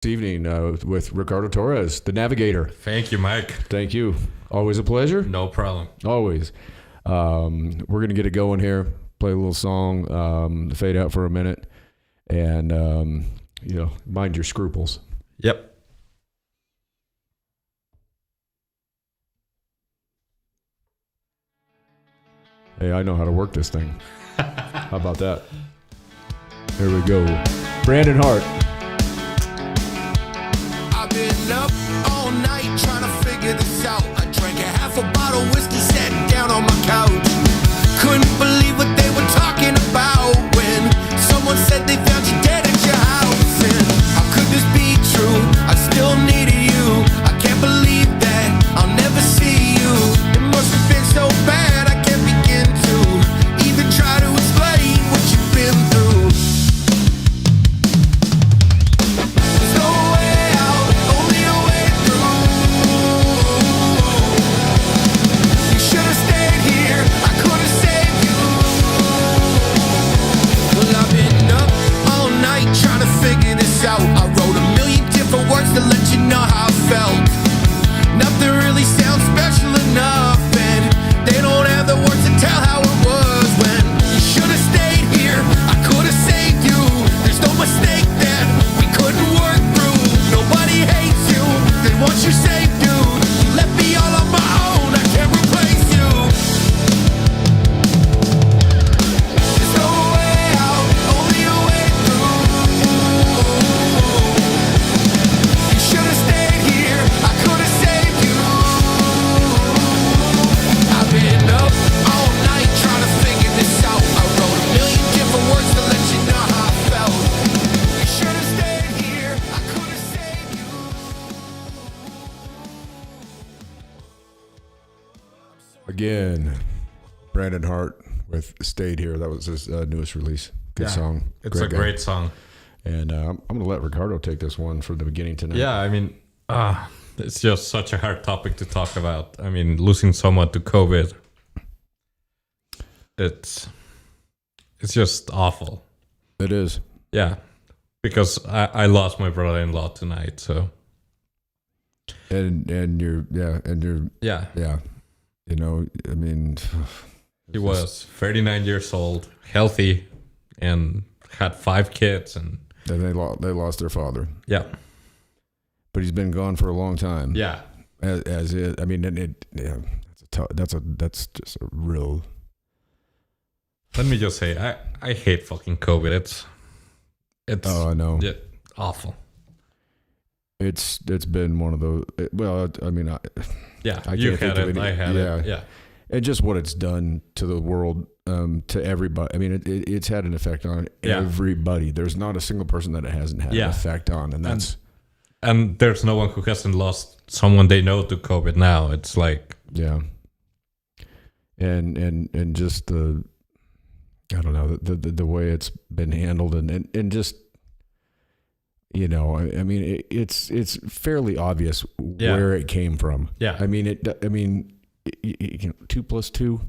This evening with Ricardo Torres, the Navigator. Thank you, Mike. Thank you. Always a pleasure. No problem. Always. We're going to get it going here, play a little song, fade out for a minute, and, mind your scruples. Yep. Hey, I know how to work this thing. How about that? Here we go. Brandon Hart. I've been up all night trying to figure this out. I drank a half a bottle of whiskey, sat down on my couch. Couldn't believe what they were talking about when someone said they found you dead at your house. And how could this be true? I still needed you. I can't believe that I'll never see you. It must have been so bad I can't begin to even try to explain what you've been through. There's no way out, only a way through. You should have stayed here, I could have saved you. Well, I've been up all night trying to figure this out. I wrote a million different words to let you know how I felt. Nothing really sounds special enough, and they don't have the words to tell how it was when you should have stayed here. I could have saved you. There's no mistake that we couldn't work through. Nobody hates you. They want you safe, dude. You left me all on my own. I can't replace you. There's no way out, only a way through. You should have stayed here. I could have saved you. I've been up all night trying to figure this out. I wrote a million different words to let you know how I felt. You should have stayed here. I could have saved you. Again, Brandon Hart with Stayed Here. That was his newest release. Good song. It's a guy. great song. And I'm going to let Ricardo take this one from the beginning tonight. Yeah, I mean, it's just such a hard topic to talk about. I mean, losing someone to COVID, it's just awful. It is. Yeah, because I lost my brother-in-law tonight, so And you're, yeah. you know, I mean, He was 39 years old, healthy, and had 5 kids, and they lost their father, yeah, but he's been gone for a long time. yeah. As it, I mean, that's just a real. Let me just say, I hate fucking COVID. It's Oh, I know. yeah, awful. It's been one of those. Well, I mean, Yeah, I you can't had think of it. any- I had yeah. it. Yeah, and just what it's done to the world, to everybody. I mean, it's had an effect on Yeah. everybody. There's not a single person that it hasn't had Yeah. an effect on, and that's and there's no one who hasn't lost someone they know to COVID now. It's like, yeah. And just the, I don't know, the way it's been handled, and just, you know, I mean, it's fairly obvious Yeah. where it came from. Yeah. I mean, 2 + 2.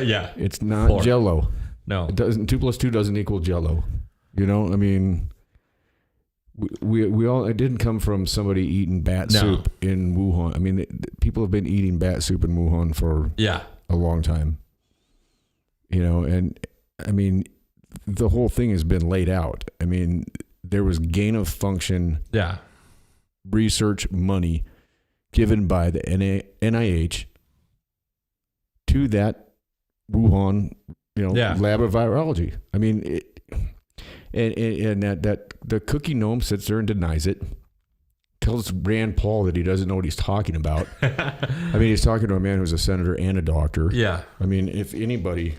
yeah, It's not 4. Jell-O. no, It doesn't. 2 + 2 doesn't equal Jell-O. You know, I mean, we all. It didn't come from somebody eating bat No. soup in Wuhan. I mean, people have been eating bat soup in Wuhan for yeah, a long time. You know, and I mean, the whole thing has been laid out. I mean, there was gain of function yeah, research money given by the NIH to that Wuhan, Yeah. lab of virology. I mean, and that the cookie gnome sits there and denies it. Tells Rand Paul that he doesn't know what he's talking about. I mean, he's talking to a man who's a senator and a doctor. yeah, I mean, if anybody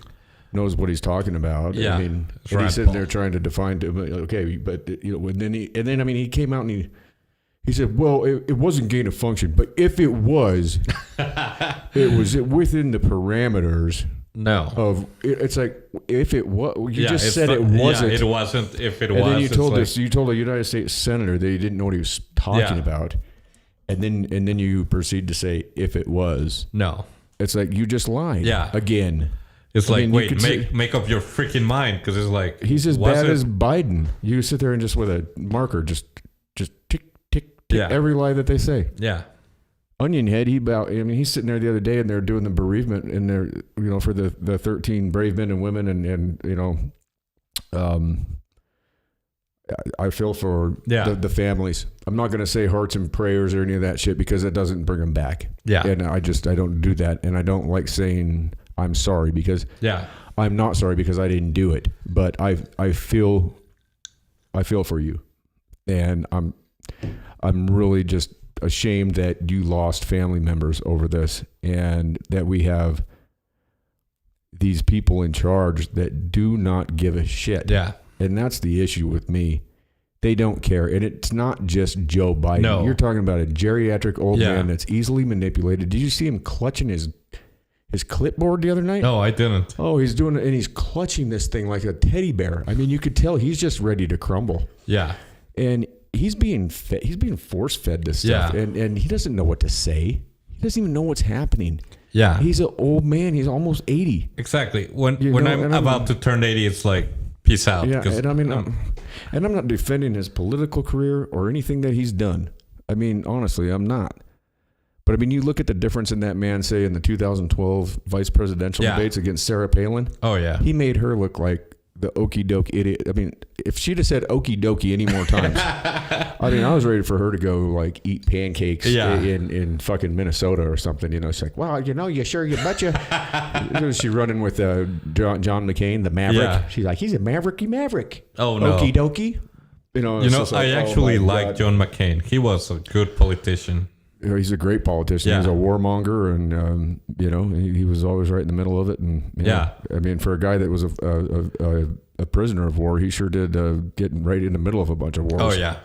knows what he's talking about, Yeah, I mean, it's and Rand he's sitting Paul. there trying to define, okay, but and then I mean, he came out and he said, well, it wasn't gain of function, but if it was, it was within the parameters no. of. It's like if it was, you Yeah, just it's said not- it wasn't. Yeah, it wasn't. If it and was, then you it's told like, us, you told a United States senator that he didn't know what he was talking Yeah. about, and then you proceed to say if it was. no. It's like you just lied. Yeah. Again. It's I like, mean, you wait, could say- make up your freaking mind, because it's like He's as was bad it- as Biden. You sit there and just with a marker, just Yeah. Every lie that they say. Yeah. Onion Head, he's sitting there the other day and they're doing the bereavement and they're, for the 13 brave men and women and I feel for the families. I'm not going to say hearts and prayers or any of that shit because it doesn't bring them back. Yeah. And I don't do that. And I don't like saying I'm sorry because I'm not sorry because I didn't do it, but I feel for you. And I'm really just ashamed that you lost family members over this and that we have these people in charge that do not give a shit. Yeah. And that's the issue with me. They don't care. And it's not just Joe Biden. No. You're talking about a geriatric old man that's easily manipulated. Did you see him clutching his clipboard the other night? No, I didn't. Oh, he's doing it and he's clutching this thing like a teddy bear. I mean, you could tell he's just ready to crumble. Yeah. And he's being fed, he's being force fed this stuff. Yeah. And he doesn't know what to say. He doesn't even know what's happening. Yeah. He's an old man. He's almost 80. Exactly. When I'm about to turn 80, it's like, peace out. Yeah, and I mean, and I'm not defending his political career or anything that he's done. I mean, honestly, I'm not. But I mean, you look at the difference in that man, say, in the 2012 vice presidential debates against Sarah Palin. Oh, yeah. He made her look like the okie doke idiot. I mean, if she'd have said okie dokie any more times, I mean, I was ready for her to go like eat pancakes in fucking Minnesota or something. She's like, well, you sure, you betcha. She running with John McCain, the Maverick. Yeah. She's like, he's a mavericky maverick. Oh, no. Okie dokie. I actually like John McCain. He was a good politician. He's a great politician. He's a warmonger, and he was always right in the middle of it. And I mean, for a guy that was a prisoner of war, he sure did get right in the middle of a bunch of wars. Oh yeah.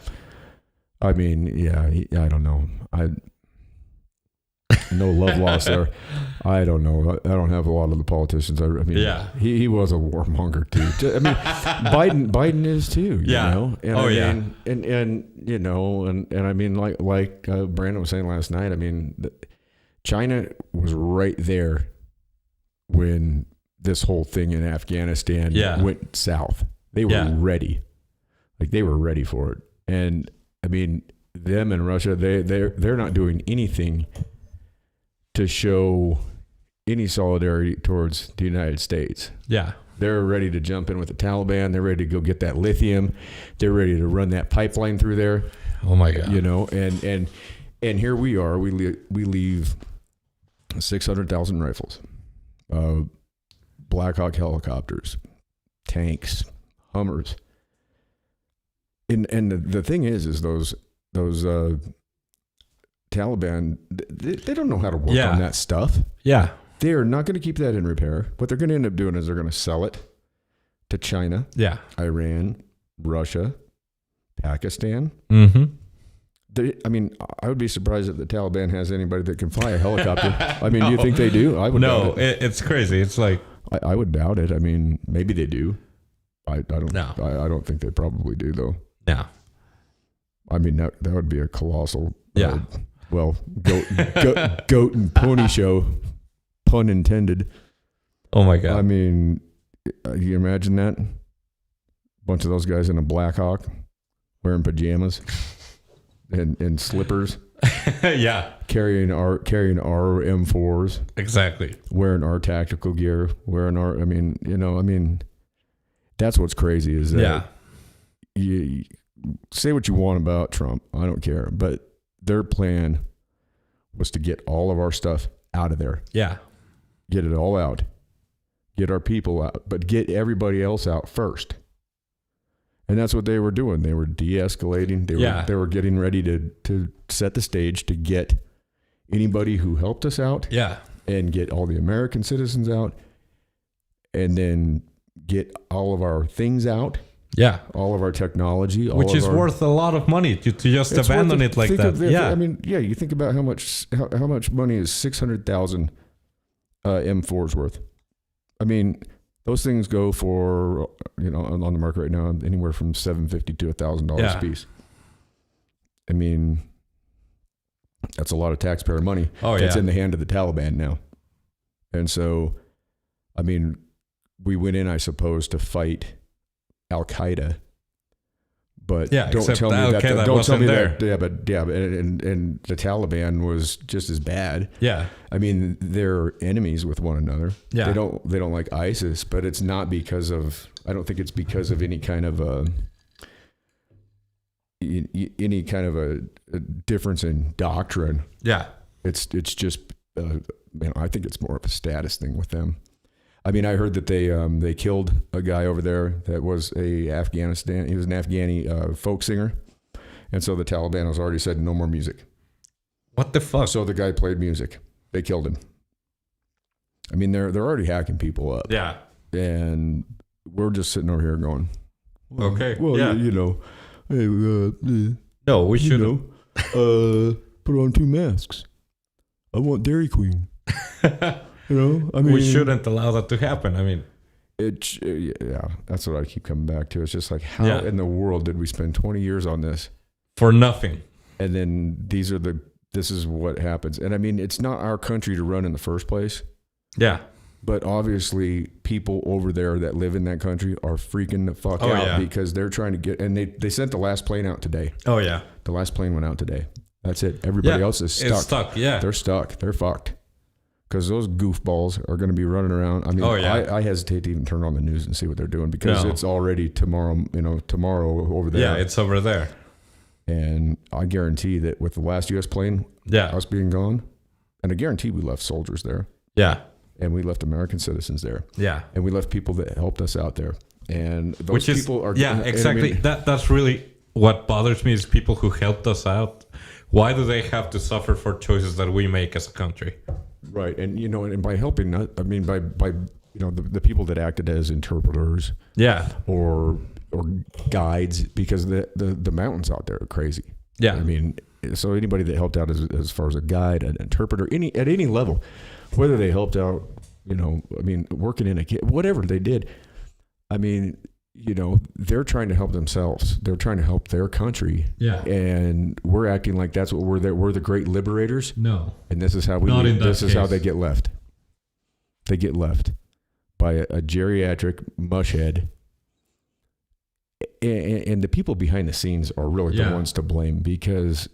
I mean, I don't know. No love lost there. I don't know. I don't have a lot of the politicians. I mean, he was a warmonger too. I mean, Biden is too. You know? And and I mean, like Brandon was saying last night. I mean, China was right there when this whole thing in Afghanistan went south. They were ready. Like they were ready for it. And I mean, them and Russia, they're not doing anything to show any solidarity towards the United States. Yeah. They're ready to jump in with the Taliban. They're ready to go get that lithium. They're ready to run that pipeline through there. Oh my God. And here we are. We leave 600,000 rifles, Black Hawk helicopters, tanks, Hummers. And the thing is those Taliban, they don't know how to work on that stuff. Yeah. They are not going to keep that in repair. What they're going to end up doing is they're going to sell it to China, Iran, Russia, Pakistan. Mm-hmm. I mean, I would be surprised if the Taliban has anybody that can fly a helicopter. I mean, do you think they do? I would doubt it. It's crazy. It's like... I would doubt it. I mean, maybe they do. I don't know. I don't think they probably do, though. No. I mean, that would be a colossal... goat and pony show, pun intended. Oh my God! I mean, you imagine that? A bunch of those guys in a Black Hawk, wearing pajamas and slippers. Carrying our M4s. Exactly. Wearing our tactical gear. I mean, that's what's crazy is that. You say what you want about Trump. I don't care, but. Their plan was to get all of our stuff out of there. Yeah. Get it all out. Get our people out, but get everybody else out first. And that's what they were doing. They were de-escalating. They were getting ready to set the stage to get anybody who helped us out. Yeah. And get all the American citizens out. And then get all of our things out. Yeah, all of our technology, which is worth a lot of money to just abandon it like that. I mean, you think about how much money is 600,000 M4s worth. I mean, those things go for on the market right now anywhere from $750 to $1,000 a piece. I mean, that's a lot of taxpayer money. That's in the hand of the Taliban now, and so, I mean, we went in, I suppose, to fight Al-Qaeda, But Yeah, don't except tell me that- that. okay, that Don't tell me wasn't that. Yeah, but and the Taliban was just as bad. Yeah. I mean, they're enemies with one another. Yeah. They don't like ISIS, but it's not because of. I don't think it's because of any kind of a difference in doctrine. Yeah. It's just. I think it's more of a status thing with them. I mean, I heard that they killed a guy over there that was he was an Afghani folk singer. And so the Taliban has already said no more music. What the fuck? So the guy played music. They killed him. I mean, they're already hacking people up. Yeah. And we're just sitting over here going, Okay. well, yeah. hey, No, we should. put on 2 masks. I want Dairy Queen. I mean, We shouldn't allow that to happen. I mean, yeah, that's what I keep coming back to. It's just like, how Yeah. in the world did we spend 20 years on this? for nothing. And then this is what happens. And I mean, it's not our country to run in the first place, Yeah. but obviously people over there that live in that country are freaking the fuck Oh, out yeah. because they're trying to get, and they sent the last plane out today. Oh, yeah. The last plane went out today. That's it. Everybody Yeah, else is stuck. It's stuck. Yeah. They're stuck. They're fucked. Because those goofballs are going to be running around. I mean, Oh, yeah. I hesitate to even turn on the news and see what they're doing because No. it's already tomorrow over there. Yeah, it's over there. And I guarantee that with the last U.S. plane, Yeah. us being gone, and I guarantee we left soldiers there, Yeah. and we left American citizens there, Yeah. and we left people that helped us out there. And those Which is, people are yeah, and I exactly. mean, That's really what bothers me is people who helped us out. Why do they have to suffer for choices that we make as a country? right. And and by helping, by the people that acted as interpreters Yeah. or guides, because the mountains out there are crazy. Yeah. I mean, so anybody that helped out as far as a guide, an interpreter, at any level, whether they helped out, working in whatever they did, I mean, they're trying to help themselves. They're trying to help their country. Yeah. And we're acting like that's what we're the great liberators. No. And this is how we Not in that this is how case. they get left. They get left by a geriatric mushhead. And the people behind the scenes are really the Yeah. ones to blame because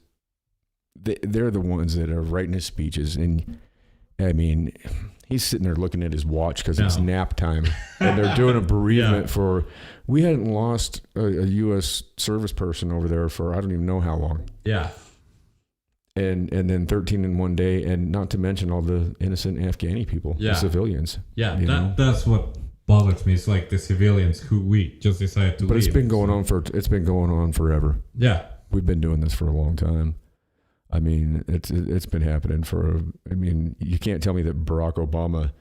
they're the ones that are writing his speeches. And I mean, he's sitting there looking at his watch because it's No. nap time, and they're doing a bereavement for. We hadn't lost a U.S. service person over there for I don't even know how long, Yeah. and then 13 in one day, and not to mention all the innocent Afghani people, Yeah. the civilians. Yeah. You know? That's what bothers me. It's like the civilians who we just decided to But leave. it's been going on forever. Yeah. We've been doing this for a long time. I mean, it's been happening you can't tell me that Barack Obama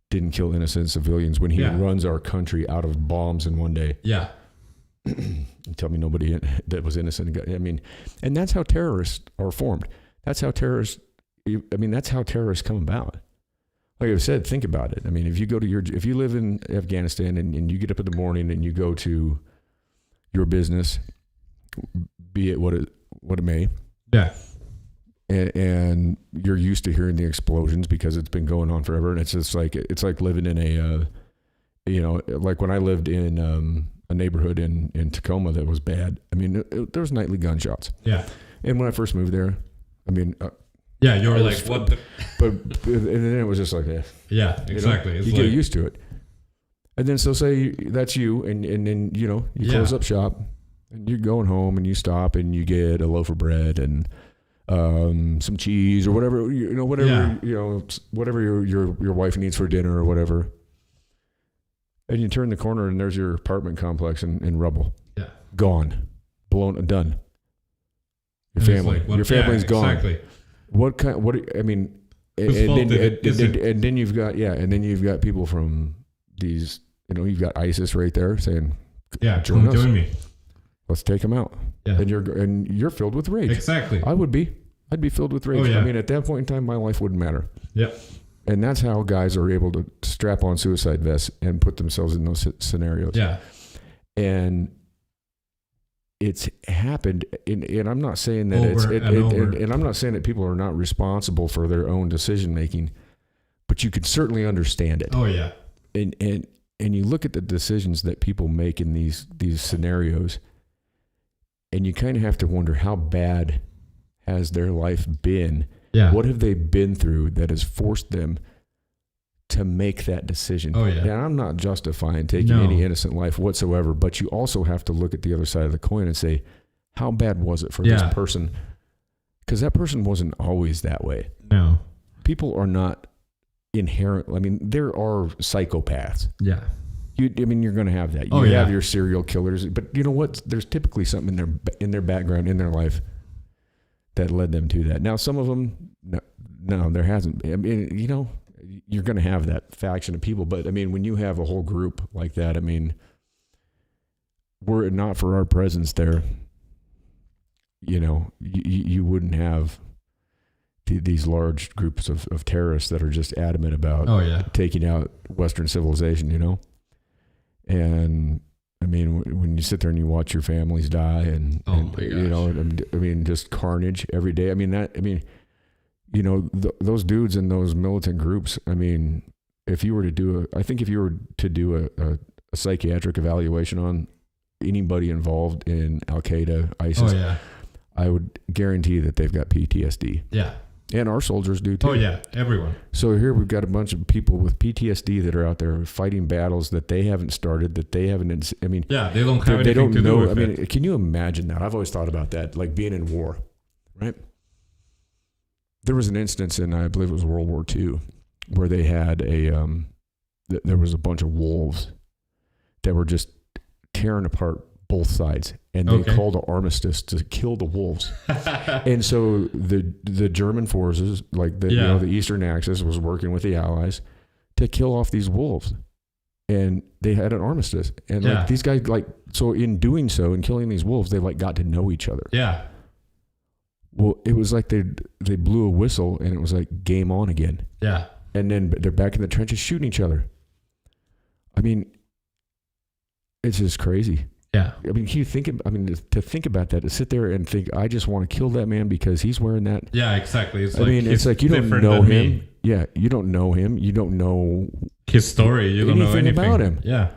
didn't kill innocent civilians when he Yeah. runs our country out of bombs in one day. Yeah. Tell me nobody that was innocent. I mean, and that's how terrorists are formed. That's how terrorists come about. Like I said, think about it. I mean, if you live in Afghanistan and you get up in the morning and you go to your business, be it what it may, Yeah. and you're used to hearing the explosions because it's been going on forever, and it's like living in a like when I lived in a neighborhood in Tacoma that was bad. I mean, there was nightly gunshots, Yeah. and when I first moved there, I mean, Yeah. You're I like, was- what the? but and then it was just like, Yeah. Exactly. It's you like, get used to it, and then so say that's you, and then you close up shop, and you're going home, and you stop, and you get a loaf of bread and some cheese or whatever whatever your wife needs for dinner or whatever, and you turn the corner and there's your apartment complex in rubble, Yeah. gone, blown, done. Your And it's family, like, what- your family's yeah, gone. Exactly. I mean, Whose fault is it? and then you've got people from these, you've got ISIS right there saying, Yeah. Join Come us. join me. let's take them out. Yeah. And you're filled with rage. Exactly. I'd be filled with rage. Oh, yeah. I mean, at that point in time, my life wouldn't matter. Yeah. And that's how guys are able to strap on suicide vests and put themselves in those scenarios. Yeah. And it's happened. And I'm not saying that Over. and I'm not saying that people are not responsible for their own decision making, but you could certainly understand it. Oh yeah. And you look at the decisions that people make in these scenarios, and you kind of have to wonder how bad has their life been? Yeah. What have they been through that has forced them to make that decision? Oh, yeah. And I'm not justifying taking No. any innocent life whatsoever, but you also have to look at the other side of the coin and say, how bad was it for Yeah. this person? Because that person wasn't always that way. No. People are not inherent. I mean, there are psychopaths. Yeah. You're going to have that. You Oh, yeah. have your serial killers, but you know what? There's typically something in their background, in their life, that led them to that. Now, some of them, no, there hasn't. I mean, you know, you're going to have that faction of people, but I mean, when you have a whole group like that, I mean, were it not for our presence there, you know, you wouldn't have these large groups of terrorists that are just adamant about Oh, yeah. taking out Western civilization, you know? And I mean, when you sit there and you watch your families die and Oh, my you know, I mean, just carnage every day. I mean, you know, those dudes in those militant groups, I mean, if you were to do a psychiatric evaluation on anybody involved in Al-Qaeda, ISIS, Oh, yeah. I would guarantee that they've got PTSD. Yeah. And our soldiers do too. Oh, yeah. Everyone. So here we've got a bunch of people with PTSD that are out there fighting battles that they haven't started, that they haven't, I mean, Yeah. They don't have they anything don't to do know. with I mean, it. can you imagine that? I've always thought about that, like being in war, right? There was an instance in, I believe it was World War II, where they had there was a bunch of wolves that were just tearing apart both sides, and they Okay. called an armistice to kill the wolves. And so the German forces, like the Yeah. the Eastern Axis, was working with the Allies to kill off these wolves, and they had an armistice. And Yeah. like these guys, like, so in doing so, in killing these wolves, they like got to know each other. Yeah. Well, it was like they blew a whistle, and it was like game on again. Yeah. And then they're back in the trenches shooting each other. I mean, it's just crazy. Yeah. I mean, can you think? To think about that, to sit there and think, I just want to kill that man because he's wearing that. Yeah, exactly. It's I mean, it's he's like you don't different know than him. me. Yeah, you don't know him. You don't know, His story. You don't know anything anything about him. Yeah.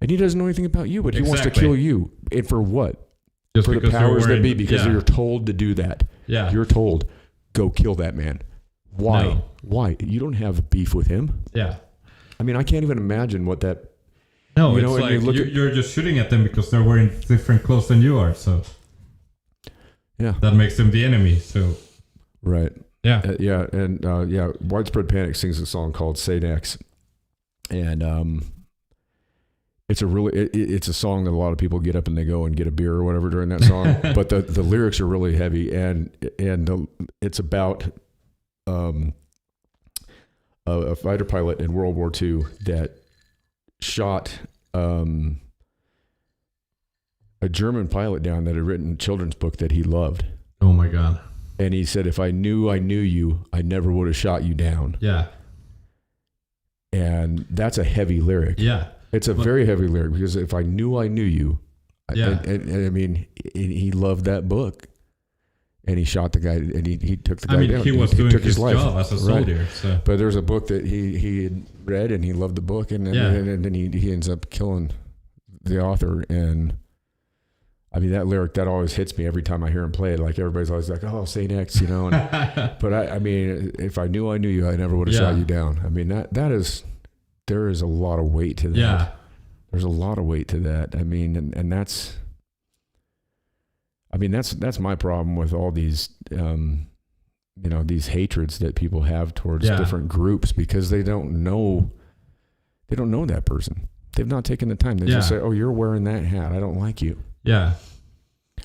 and he doesn't know anything about you. But he wants to Exactly. kill you, and for what? Just For the because powers you're that wearing, be, because yeah. you're told to do that. Yeah. You're told, go kill that man. Why? No. Why? You don't have beef with him. Yeah. I mean, I can't even imagine what that. No, You it's know, and like you look at- you're just shooting at them because they're wearing different clothes than you are. So Yeah. that makes them the enemy. So Right. yeah. Yeah, and Widespread Panic sings a song called "Say Next," and it's it's a song that a lot of people get up and they go and get a beer or whatever during that song. But the lyrics are really heavy, and it's about a fighter pilot in World War II that shot a German pilot down that had written a children's book that he loved. Oh my God. And he said, if I knew you, I never would have shot you down. Yeah. And that's a heavy lyric. Yeah. It's a very heavy lyric because if I knew you, Yeah. and I mean, he loved that book. And he shot the guy, and he took the guy down. He was doing took his life. job as a Right. soldier. So But there's a book that he had read, and he loved the book, and then he ends up killing the author. And I mean, that lyric, that always hits me every time I hear him play it. Like, everybody's always like, oh, say next, you know. And, but I mean, if I knew you, I never would have shot you down. I mean, there is a lot of weight to that. yeah. There's a lot of weight to that. I mean, and that's my problem with all these, these hatreds that people have towards different groups, because they don't know that person. They've not taken the time. They just say, oh, you're wearing that hat, I don't like you. Yeah.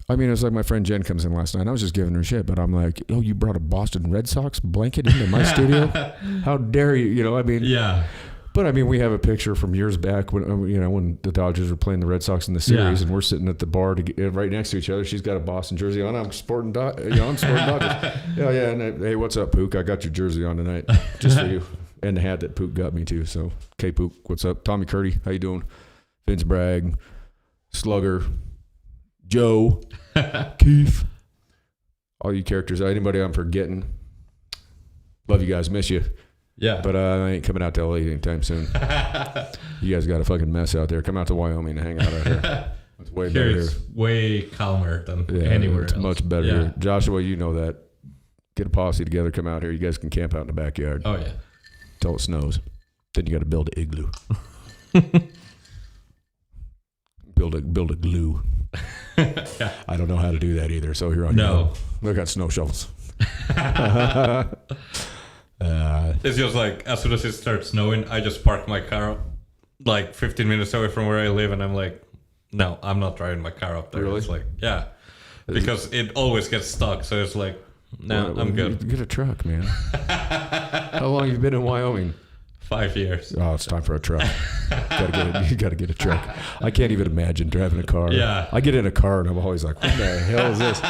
I mean, it's like my friend Jen comes in last night. I was just giving her shit, but I'm like, oh, you brought a Boston Red Sox blanket into my studio? How dare you? You know, I mean, Yeah. But I mean, we have a picture from years back when the Dodgers were playing the Red Sox in the series, and we're sitting at the bar right next to each other. She's got a Boston jersey on. I'm sporting Dodgers. Yeah. And hey, what's up, Pook? I got your jersey on tonight, just for you, and the hat that Pook got me too. So, okay, Pook, what's up? Tommy Curdy, how you doing? Vince Bragg, Slugger, Joe, Keith, all you characters. Anybody I'm forgetting? Love you guys. Miss you. Yeah. But I ain't coming out to LA anytime soon. You guys got a fucking mess out there. Come out to Wyoming and hang out here. It's way Here better it's here. way calmer than Yeah, anywhere it's else. much better Yeah. here. Joshua, you know that. Get a posse together, come out here. You guys can camp out in the backyard Oh yeah. till it snows. Then you got to build an igloo. build a glue. Yeah. I don't know how to do that either. So here I No. go. I got snow shovels. It's just like as soon as it starts snowing, I just park my car like 15 minutes away from where I live, and I'm like, no, I'm not driving my car up there. Really? It's like, yeah, because it always gets stuck. So it's like, no, I'm good. Get a truck, man. How long have you been in Wyoming? 5 years. Oh, it's time for a truck. You gotta get a truck. I can't even imagine driving a car. Yeah. I get in a car and I'm always like, what the hell is this?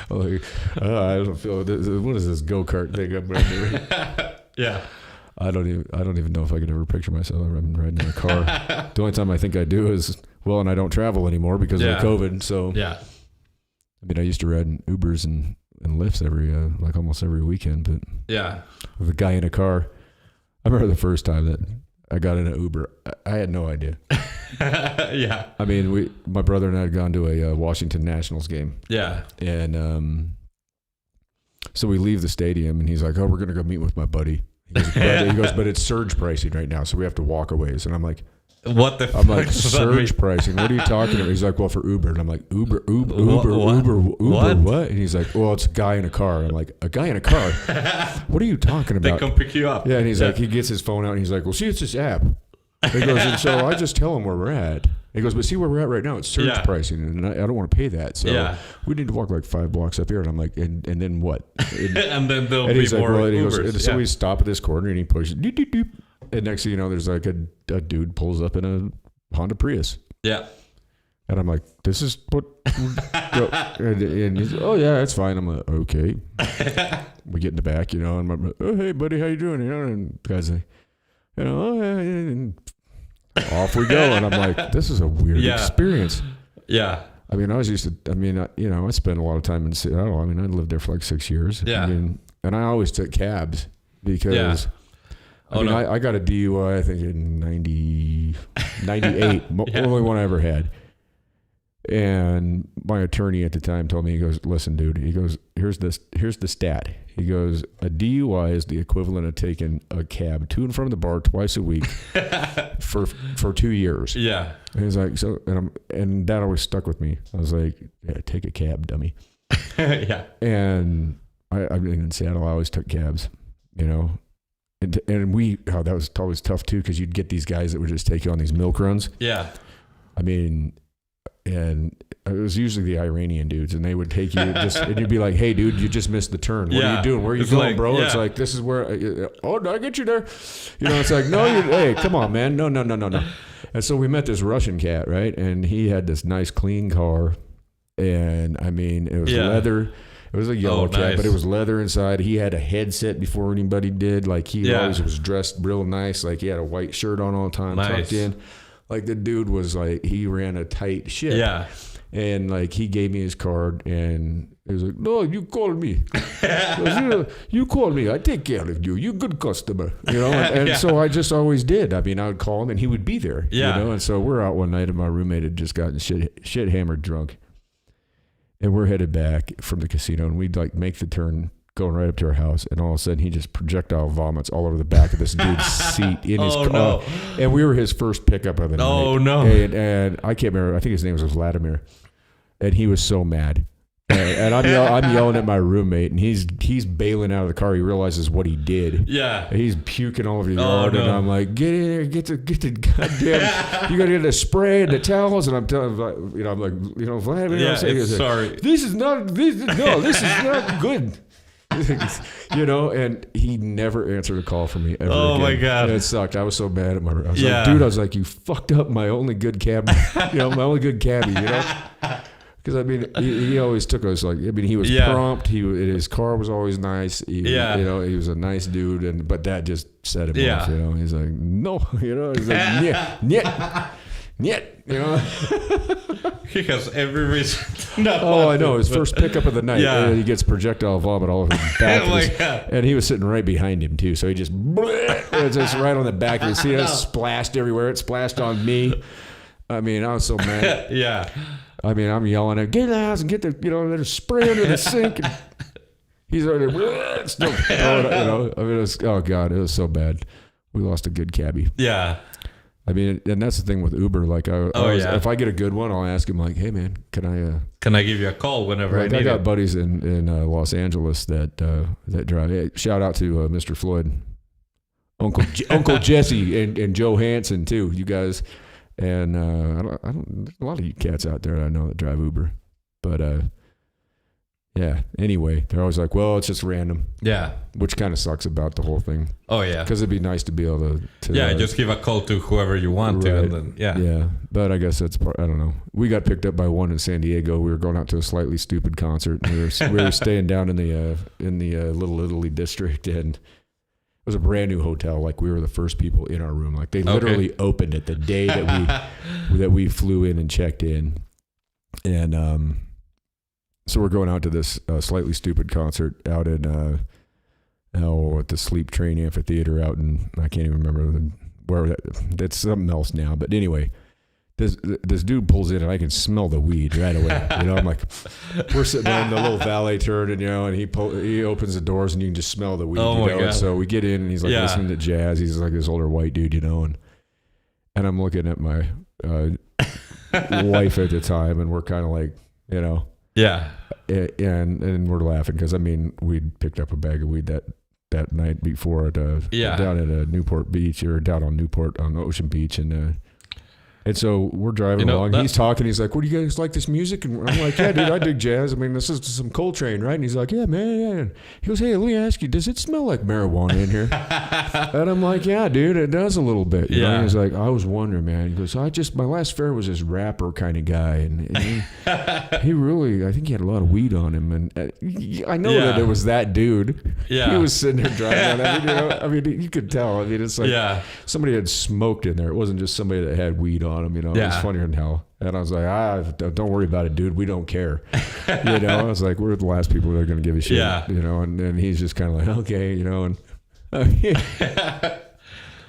Like, I don't feel this. What is this go-kart thing I'm riding? Yeah. I don't even know if I could ever picture myself riding in a car. The only time I think I do is and I don't travel anymore because Yeah. of COVID. So Yeah. I mean, I used to ride in Ubers and Lyfts every like almost every weekend, but Yeah. with a guy in a car. I remember the first time that I got in an Uber. I had no idea. Yeah. I mean, my brother and I had gone to a Washington Nationals game, Yeah. and so we leave the stadium, and he's like, "Oh, we're gonna go meet with my buddy." He goes, "But it's surge pricing right now, so we have to walk a ways." And I'm like, What the I'm fuck like, does that mean? surge pricing? What are you talking about? He's like, well, for Uber. And I'm like, Uber, What? what? And he's like, well, it's a guy in a car. I'm like, a guy in a car? What are you talking They about? come pick you up. Yeah, and he's like, he gets his phone out, and he's like, well, see, it's this app. He goes, and so I just tell him where we're at. He goes, but see where we're at right now, it's surge Yeah. pricing, and I don't want to pay that. So Yeah. we need to walk like 5 blocks up here. And I'm like, and then what? And, And then there'll and be he's like, more well, and he goes, Ubers. and so Yeah. we stop at this corner, and he pushes, doop, doop, doop. And next thing you know, there's like a dude pulls up in a Honda Prius. Yeah. And I'm like, this is what. and he's like, oh, yeah, it's fine. I'm like, okay. We get in the back, and I'm like, oh, hey, buddy, how you doing? And the guy's like, oh, yeah. And off we go. And I'm like, this is a weird Yeah. experience. Yeah. I mean, I spent a lot of time in Seattle. I lived there for like 6 years. Yeah. I mean, and I always took cabs because. Yeah. I got a DUI, I think, in 98, Yeah. only one I ever had. And my attorney at the time told me, he goes, listen, dude, he goes, here's the stat. He goes, a DUI is the equivalent of taking a cab to and from the bar twice a week for 2 years. Yeah. And he's like, so, and that always stuck with me. I was like, yeah, take a cab, dummy. Yeah. And I mean, in Seattle, I always took cabs, And that was always tough too, because you'd get these guys that would just take you on these milk runs. Yeah. I mean, and it was usually the Iranian dudes, and they would take you and you'd be like, "Hey, dude, you just missed the turn. What are you doing? Where are you going, like, bro?" yeah. It's like, this is where. Oh, did I get you there? It's like, no, hey, come on, man, no. And so we met this Russian cat, right? And he had this nice, clean car, and I mean, it was leather. It was a yellow cat, nice. but it was leather inside. He had a headset before anybody did. Like, he always was dressed real nice. Like, he had a white shirt on all the time, tucked in. Like, the dude was like, he ran a tight ship. Yeah. And like, he gave me his card, and he was like, no, you called me. You called me. I take care of you. You good customer. And so I just always did. I mean, I would call him, and he would be there. Yeah. And so we're out one night, and my roommate had just gotten shit hammered drunk. And we're headed back from the casino, and we'd like make the turn going right up to our house, and all of a sudden he just projectile vomits all over the back of this dude's seat in his car. No. And we were his first pickup of the night. Oh, no. And I can't remember. I think his name was Vladimir, and he was so mad. And I'm yelling at my roommate, and he's bailing out of the car. He realizes what he did. Yeah. And he's puking all over the yard, and I'm like, get in there, get the goddamn, you gotta get the spray and the towels. And I'm telling, I'm like, Vladimir, Yeah, I'm saying, it's sorry. this is not good. And he never answered a call from me ever Oh, again. my God. And it sucked. I was so mad at I was Yeah. like, dude, I was like, you fucked up my only good cab, my only good cabbie, Because I mean, he always took us he was prompt. His car was always nice. He was a nice dude, but that just set him off. He's like, no, he's like, niet. He has every reason. I know. His first pickup of the night, Yeah. he gets projectile vomit all over his back. Oh my God. And he was sitting right behind him too, so he just, it's just right on the back of his seat. It splashed everywhere. It splashed on me. I mean, I was so mad. Yeah. I mean, I'm yelling at, get in the house and get the, there's spray under the sink. And he's already, still throwing it, I mean, it was, oh God, it was so bad. We lost a good cabbie. Yeah. I mean, and that's the thing with Uber. Like, if I get a good one, I'll ask him, like, hey, man, can I give you a call whenever I need I got it? buddies in Los Angeles that drive. Hey, shout out to Mr. Floyd, Uncle Jesse, and Joe Hansen too. You guys, and I don't. There's a lot of you cats out there that I know that drive Uber, but yeah. Anyway, they're always like, well, it's just random. Yeah. Which kind of sucks about the whole thing. Oh yeah. Because it'd be nice to be able to just give a call to whoever you want to, and then yeah. But I guess that's part. I don't know. We got picked up by one in San Diego. We were going out to a Slightly Stoopid concert. And we were staying down in the Little Italy district, and it was a brand new hotel. Like, we were the first people in our room. Like, they literally opened it the day that we flew in and checked in, and so we're going out to this Slightly Stoopid concert out in at the Sleep Train Amphitheater out in, I can't even remember where that's something else now. But anyway, this dude pulls in and I can smell the weed right away. I'm like, we're sitting there in the little valet turn, and he opens the doors and you can just smell the weed. Oh my God. So we get in and he's like listening to jazz. He's like this older white dude, and I'm looking at my wife at the time, and we're kind of like, Yeah. And we're laughing because, I mean, we'd picked up a bag of weed that night before down at Newport Beach, or down on Newport on Ocean Beach, and so we're driving along. He's talking. He's like, "What do you guys like this music?" And I'm like, "Yeah, dude, I dig jazz. I mean, this is some Coltrane, right?" And he's like, "Yeah, man, yeah." And he goes, "Hey, let me ask you, does it smell like marijuana in here?" And I'm like, "Yeah, dude, it does a little bit." You know? And he's like, "I was wondering, man." He goes, my last fare was this rapper kind of guy, and he really, I think he had a lot of weed on him, and I know that it was that dude. Yeah. He was sitting there driving. I mean, you could tell. I mean, it's like somebody had smoked in there. It wasn't just somebody that had weed on him. It was funnier than hell. And I was like, don't worry about it, dude. We don't care. I was like, we're the last people that are going to give a shit. Yeah. And he's just kind of like, okay, and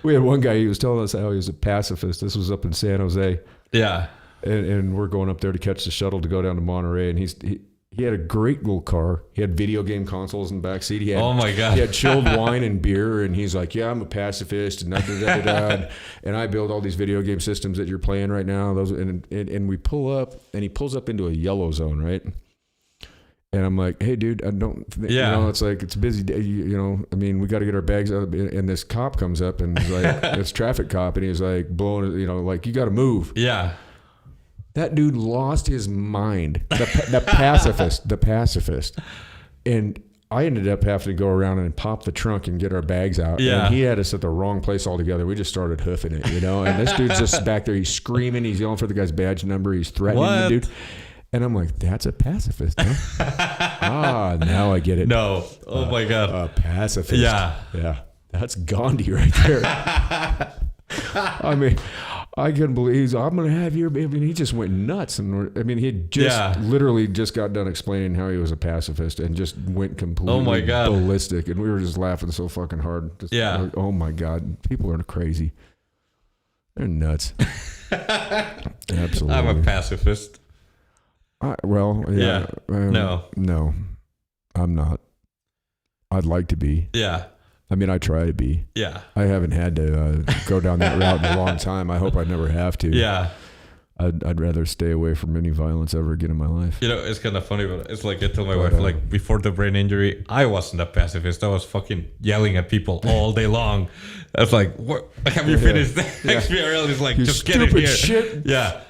we had one guy, he was telling us how he was a pacifist. This was up in San Jose. Yeah. And we're going up there to catch the shuttle to go down to Monterey. And he had a great little car. He had video game consoles in the back seat. Oh my God. He had chilled wine and beer, and he's like, "Yeah, I'm a pacifist, and and I build all these video game systems that you're playing right now." And we pull up, and he pulls up into a yellow zone, right? And I'm like, "Hey, dude, I don't, it's like, it's a busy day, I mean, we got to get our bags out." And this cop comes up, and he's like, this traffic cop, and he's like blowing, like, "You got to move." Yeah. That dude lost his mind. The pacifist. And I ended up having to go around and pop the trunk and get our bags out. Yeah. And he had us at the wrong place altogether. We just started hoofing it, And this dude's just back there. He's screaming. He's yelling for the guy's badge number. He's threatening the dude. And I'm like, that's a pacifist, huh? Now I get it. No. Oh my God. A pacifist. Yeah. Yeah. That's Gandhi right there. I mean, I couldn't believe I'm going to have your baby. And he just went nuts. And he had just literally just got done explaining how he was a pacifist and just went completely ballistic. And we were just laughing so fucking hard. Like, oh my God. People are crazy. They're nuts. Absolutely. I'm a pacifist. No, I'm not. I'd like to be. Yeah. I mean, I try to be. Yeah. I haven't had to go down that route in a long time. I hope I never have to. Yeah. I'd rather stay away from any violence ever again in my life. It's kind of funny, but it's like I tell my wife, like, before the brain injury, I wasn't a pacifist. I was fucking yelling at people all day long. I was like, "What? Have you finished the XBRL?" It's like, just get it here. Shit. Yeah.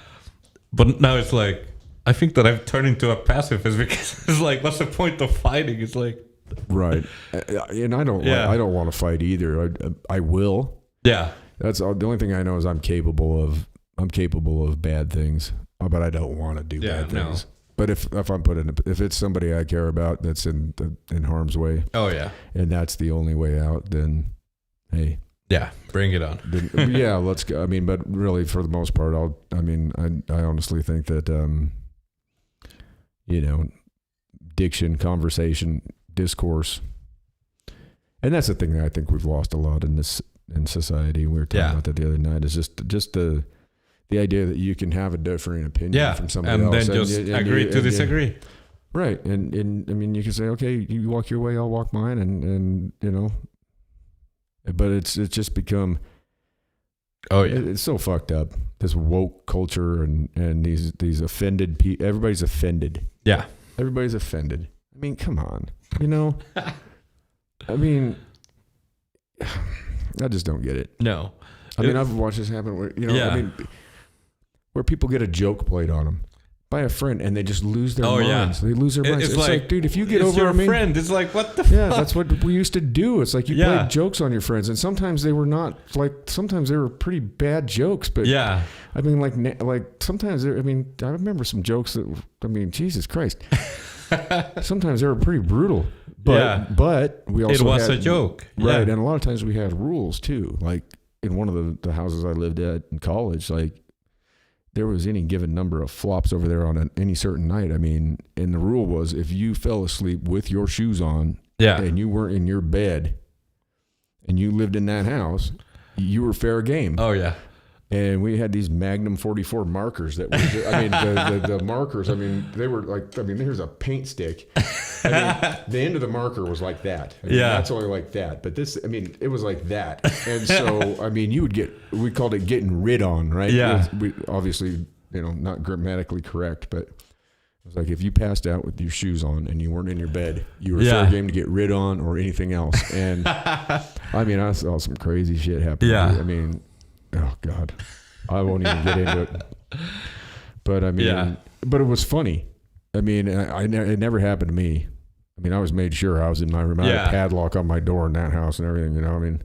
But now it's like, I think that I've turned into a pacifist because it's like, what's the point of fighting? It's like, right. And I don't want to fight either. I will. Yeah. That's the only thing I know is I'm capable of bad things, but I don't want to do bad things. But if I'm if it's somebody I care about that's in harm's way, oh yeah, and that's the only way out, then hey, yeah, bring it on. Yeah, let's go. I mean, but really, for the most part, I honestly think that diction, conversation, discourse, and that's the thing that I think we've lost a lot in society. We were talking about that the other night. Is just the the idea that you can have a differing opinion from somebody and else. Then just agree to disagree. Right. And I mean, you can say, okay, you walk your way, I'll walk mine. And you know, but it's just become, it's so fucked up. This woke culture and these offended people, everybody's offended. Yeah. Everybody's offended. I mean, come on, you know, I mean, I just don't get it. No. I mean, I've watched this happen where, you know, I mean, where people get a joke played on them by a friend and they just lose their minds. They lose their minds. It's like, dude, if you get over your me, friend, it's like, what the yeah, fuck? that's what we used to do. It's like you played jokes on your friends, and sometimes they were not like, sometimes they were pretty bad jokes, but I mean, like sometimes I remember some jokes that, I mean, Jesus Christ, sometimes they were pretty brutal, but we also it was had, a joke, right? And a lot of times we had rules too, like in one of the houses I lived at in college, like there was any given number of flops over there on any certain night. I mean, and the rule was if you fell asleep with your shoes on and you weren't in your bed and you lived in that house, you were fair game. Oh, yeah. And we had these Magnum 44 markers that were, I mean, the markers, I mean, they were like, I mean, here's a paint stick. I mean, the end of the marker was like that. I mean, that's only like that. But this, I mean, it was like that. And so, I mean, you would we called it getting rid on, right? Yeah. We obviously, you know, not grammatically correct, but it was like if you passed out with your shoes on and you weren't in your bed, you were fair game to get rid on or anything else. And I mean, I saw some crazy shit happen. Yeah. I mean, oh God, I won't even get into it. But I mean, but it was funny. I mean, it never happened to me. I mean, I was made sure I was in my room. I had a padlock on my door in that house and everything, you know. I mean,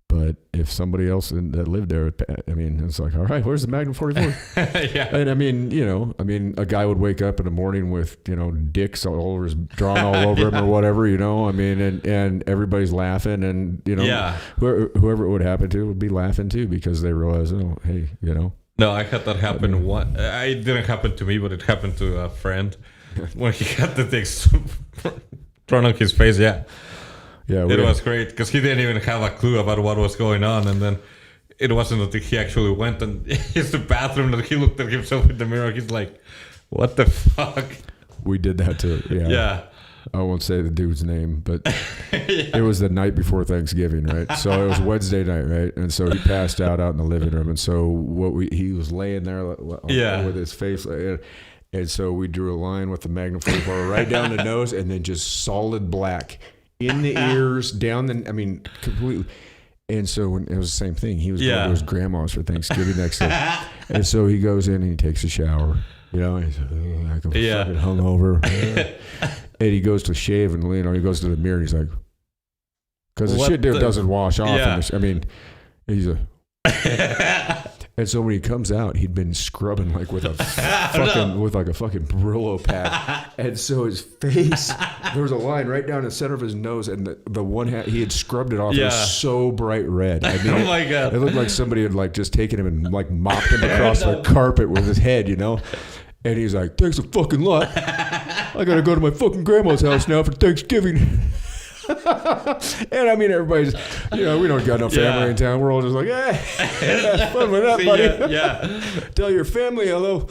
but if somebody else that lived there, I mean, it's like, all right, where's the Magnum 44? And I mean, you know, a guy would wake up in the morning with, you know, dicks all over drawn all over him or whatever, you know. I mean, and everybody's laughing, and you know, whoever it would happen to would be laughing too because they realize, oh, hey, you know. No, I had that happen. It didn't happen to me, but it happened to a friend when he got the dicks thrown on his face. Yeah, it was great because he didn't even have a clue about what was going on, and then it wasn't until he actually went and it's the bathroom that he looked at himself in the mirror. He's like, "What the fuck?" We did that too. Yeah. I won't say the dude's name, but it was the night before Thanksgiving, right? So it was Wednesday night, right? And so he passed out in the living room, and so he was laying there with his face, and so we drew a line with the Magnum 44 right down the nose, and then just solid black in the ears, down the, I mean, completely. And so when it was the same thing, he was going to his grandma's for Thanksgiving next day, and so he goes in and he takes a shower. You know, he's like fucking hungover. And he goes to shave, and you know, he goes to the mirror, and he's like, because the shit there doesn't wash off. I mean, he's and so when he comes out, he'd been scrubbing like with a fucking Brillo pad, and so his face, there was a line right down the center of his nose, and the one he had scrubbed it off. It was so bright red. I mean, oh my God, it looked like somebody had like just taken him and like mopped him across the carpet with his head, you know. And he's like, thanks a fucking lot. I gotta go to my fucking grandma's house now for Thanksgiving. And I mean, everybody's, you know, we don't got no family in town. We're all just like, have fun with that, buddy. Tell your family hello.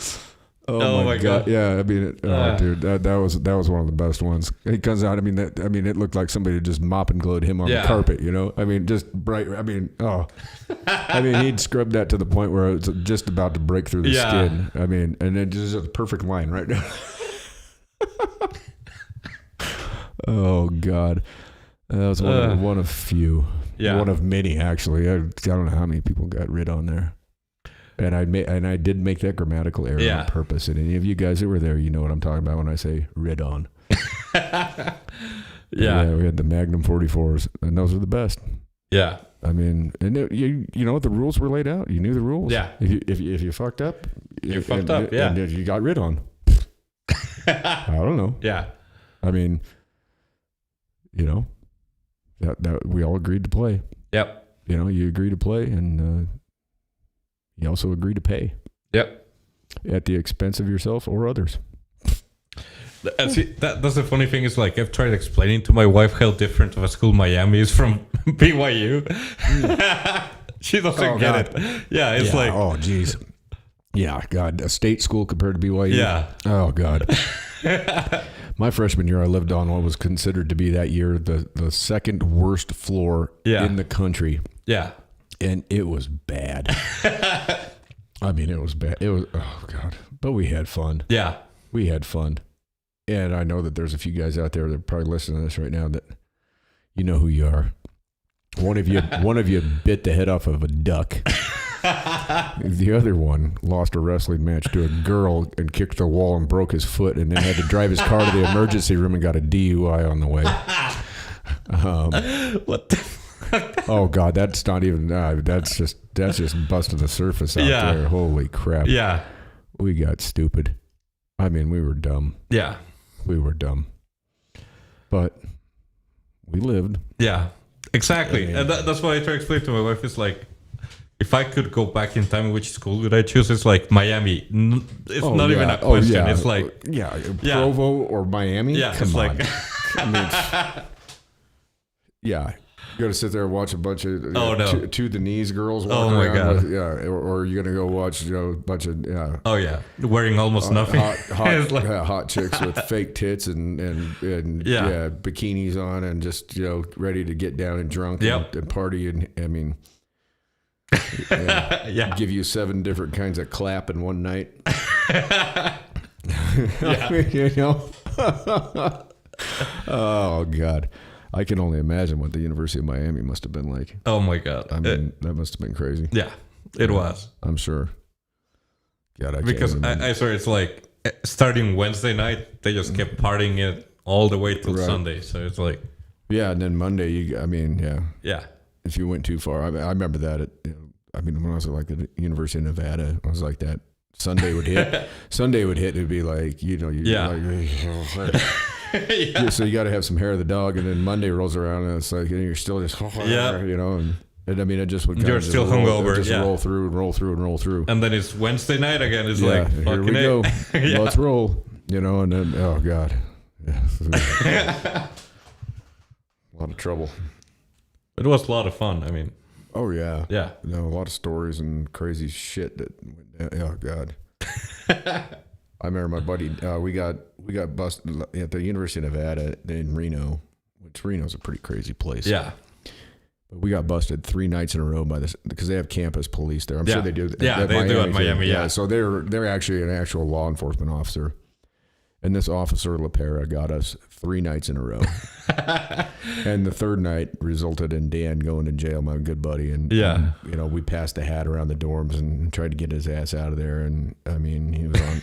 Oh my God. Yeah, I mean, dude, that was one of the best ones. He comes out. I mean, it looked like somebody had just mop and glued him on the carpet. You know, I mean, just bright. I mean, I mean, he'd scrubbed that to the point where it was just about to break through the skin. I mean, and it just a perfect line right now. Oh God, that was one of few. Yeah, one of many actually. I don't know how many people got rid on there. And I did make that grammatical error on purpose. And any of you guys that were there, you know what I'm talking about when I say rid on. We had the Magnum 44s, and those are the best. Yeah. I mean, and you know what, the rules were laid out. You knew the rules. Yeah. If you fucked up, fucked up. Yeah. And you got rid on. I don't know. Yeah. I mean, you know, that we all agreed to play. Yep. You know, you agreed to play, and you also agree to pay. Yep. At the expense of yourself or others. And see, that's the funny thing is, like, I've tried explaining to my wife how different of a school Miami is from BYU. She doesn't get it. Yeah, it's like, oh, geez. Yeah, God, a state school compared to BYU. yeah. Oh, God. My freshman year, I lived on what was considered to be that year the second worst floor in the country. Yeah. And it was bad. I mean, it was bad. It was, oh, God. But we had fun. Yeah. We had fun. And I know that there's a few guys out there that are probably listening to this right now that you know who you are. One of you bit the head off of a duck. The other one lost a wrestling match to a girl and kicked the wall and broke his foot, and then had to drive his car to the emergency room and got a DUI on the way. What the fuck? Oh God, that's not even. That's just busting the surface out there. Holy crap! Yeah. We got stupid. I mean, we were dumb. Yeah. We were dumb. But we lived. Yeah. Exactly. And that's what I try to explain to my wife. It's like, if I could go back in time, which school would I choose? It's like Miami. It's not even a question. It's like, Provo or Miami. Yeah, come it's on. like, I mean, yeah. You got to sit there and watch a bunch of to the knees girls walking my around. God. Or you're gonna go watch a bunch of oh yeah, wearing almost nothing. Hot chicks with fake tits and bikinis on and just ready to get down and drunk and party, and I mean. Give you 7 different kinds of clap in one night. Oh God, I can only imagine what the University of Miami must have been like. Oh my God, I mean that must have been crazy. Yeah, it was. I'm sure. God, I swear it's like starting Wednesday night, they just kept partying it all the way till Sunday. So it's like, and then Monday, yeah. If you went too far, I remember that. When I was at the University of Nevada, I was like that. Sunday would hit. It'd be like So you got to have some hair of the dog, and then Monday rolls around, and it's like you're still just and I mean it just would. You're still hungover. Roll through and roll through and roll through. And then it's Wednesday night again. It's like here we go. Let's roll. And then oh God, a lot of trouble. It was a lot of fun. I mean, oh yeah, a lot of stories and crazy shit that. Oh God, I remember my buddy. We got busted at the University of Nevada in Reno, which Reno's a pretty crazy place. Yeah, but we got busted 3 nights in a row because they have campus police there. I'm sure they do. Yeah, they do at Miami. Yeah, so they're actually an actual law enforcement officer. And this officer, LaPera, got us 3 nights in a row. And the third night resulted in Dan going to jail, my good buddy. And, we passed the hat around the dorms and tried to get his ass out of there. And, I mean, he was on,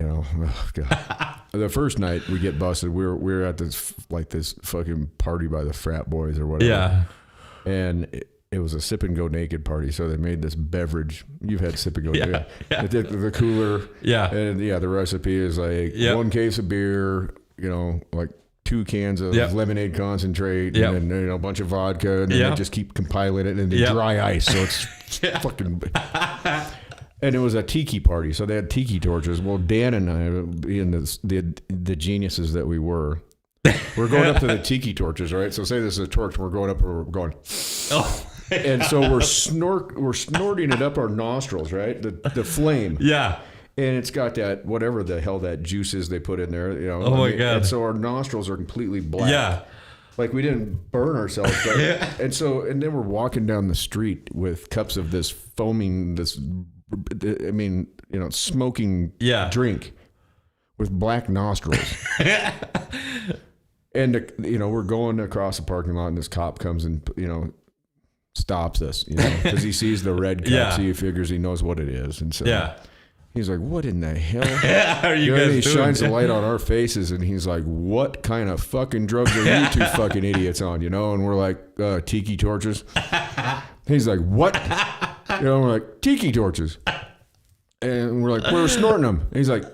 oh, God. The first night we get busted, we were at this fucking party by the frat boys or whatever. Yeah. And it was a sip and go naked party, so they made this beverage. You've had sip and go naked. Yeah. The cooler. Yeah. And the recipe is like 1 case of beer, like 2 cans of lemonade concentrate, and then a bunch of vodka, and then they just keep compiling it into dry ice, so it's fucking. And it was a tiki party, so they had tiki torches. Well, Dan and I, being the geniuses that we were going up to the tiki torches, right? So say this is a torch, we're going up, we're going. Oh. And so we're snorting it up our nostrils, right? The flame. Yeah. And it's got that, whatever the hell that juice is they put in there. Oh my God. And so our nostrils are completely black. Yeah. Like we didn't burn ourselves. But, and then we're walking down the street with cups of this foaming, smoking drink with black nostrils. And, we're going across the parking lot and this cop comes and, stops us, because he sees the red cup, so he figures he knows what it is. And so he's like, what in the hell are you guys doing? He shines the light on our faces and he's like, what kind of fucking drugs are you 2 fucking idiots on, And we're like, tiki torches. He's like, what? We're like, tiki torches. And we're like, we're snorting them. And he's like,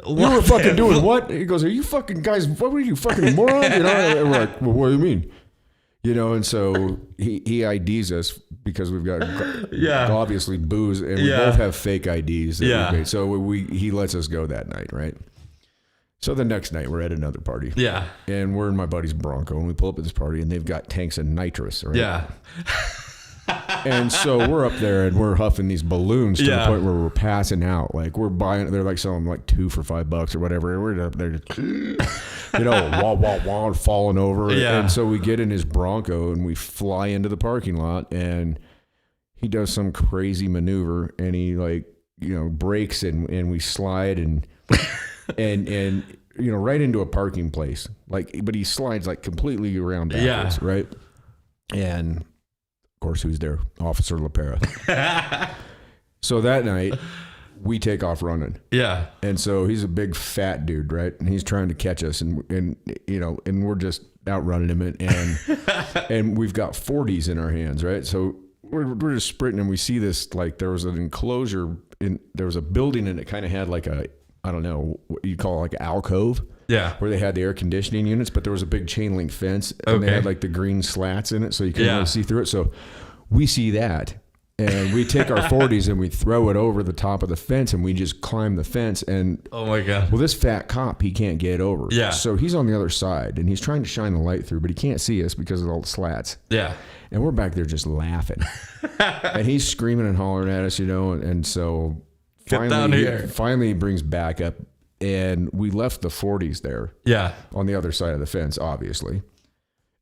you were fucking doing what? He goes, are you fucking guys, what were you fucking moron? And we're like, well, what do you mean? And so he IDs us because we've got obviously booze, and we both have fake IDs that we made. So he lets us go that night, right? So the next night we're at another party. Yeah. And we're in my buddy's Bronco, and we pull up at this party, and they've got tanks of nitrous, right? Yeah. And so we're up there and we're huffing these balloons to the point where we're passing out. Like we're buying, they're like selling like 2 for $5 or whatever. And we're up there, just, wah, wah, wah, falling over. Yeah. And so we get in his Bronco and we fly into the parking lot and he does some crazy maneuver and he brakes and we slide and right into a parking place. But he slides like completely around backwards, right? And of course, who's there? Officer LaPera. So that night, we take off running. Yeah. And so he's a big fat dude, right? And he's trying to catch us, and we're just outrunning him, and we've got 40s in our hands, right? So we're just sprinting, and we see this there was an enclosure there was a building, and it kind of had like a, I don't know what you call it, like an alcove. Yeah. Where they had the air conditioning units, but there was a big chain link fence and they had like the green slats in it so you couldn't really see through it. So we see that and we take our 40s and we throw it over the top of the fence and we just climb the fence and oh my God. Well, this fat cop, he can't get over. Yeah. So he's on the other side and he's trying to shine the light through, but he can't see us because of all the slats. Yeah. And we're back there just laughing. And he's screaming and hollering at us, and so finally he brings back up. And we left the 40s there. Yeah. On the other side of the fence, obviously.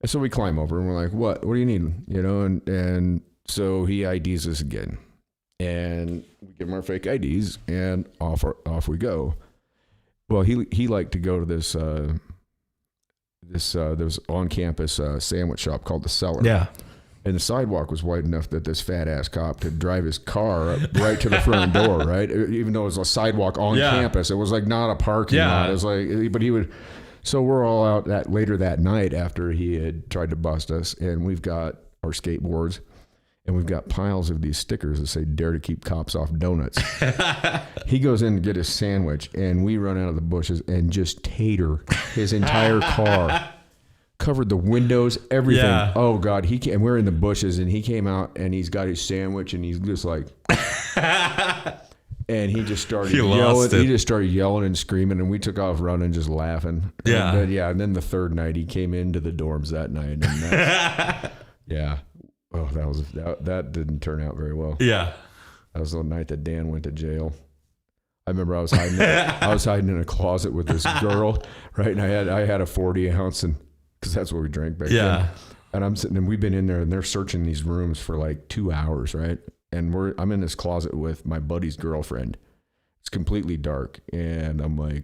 And so we climb over and we're like, what do you need? And so he IDs us again. And we give him our fake IDs and off we go. Well, he liked to go to this on campus sandwich shop called The Cellar. Yeah. And the sidewalk was wide enough that this fat ass cop could drive his car up right to the front door, right? Even though it was a sidewalk on campus, it was like not a parking lot. It was like, but he would. So we're all out later that night after he had tried to bust us, and we've got our skateboards, and we've got piles of these stickers that say "Dare to keep cops off donuts." He goes in to get his sandwich, and we run out of the bushes and just tater his entire car. Covered the windows, everything. Yeah. Oh God, and we're in the bushes, and he came out, and he's got his sandwich, and he's just like, and he just started yelling. He just started yelling and screaming, and we took off running, just laughing. Yeah, and then the third night, he came into the dorms that night, and yeah. Oh, that didn't turn out very well. Yeah, that was the night that Dan went to jail. I remember I was hiding in a closet with this girl, right? And I had a 40 ounce and. Because that's what we drank back then. And I'm sitting, and we've been in there, and they're searching these rooms for like 2 hours, right? And I'm in this closet with my buddy's girlfriend. It's completely dark, and I'm like,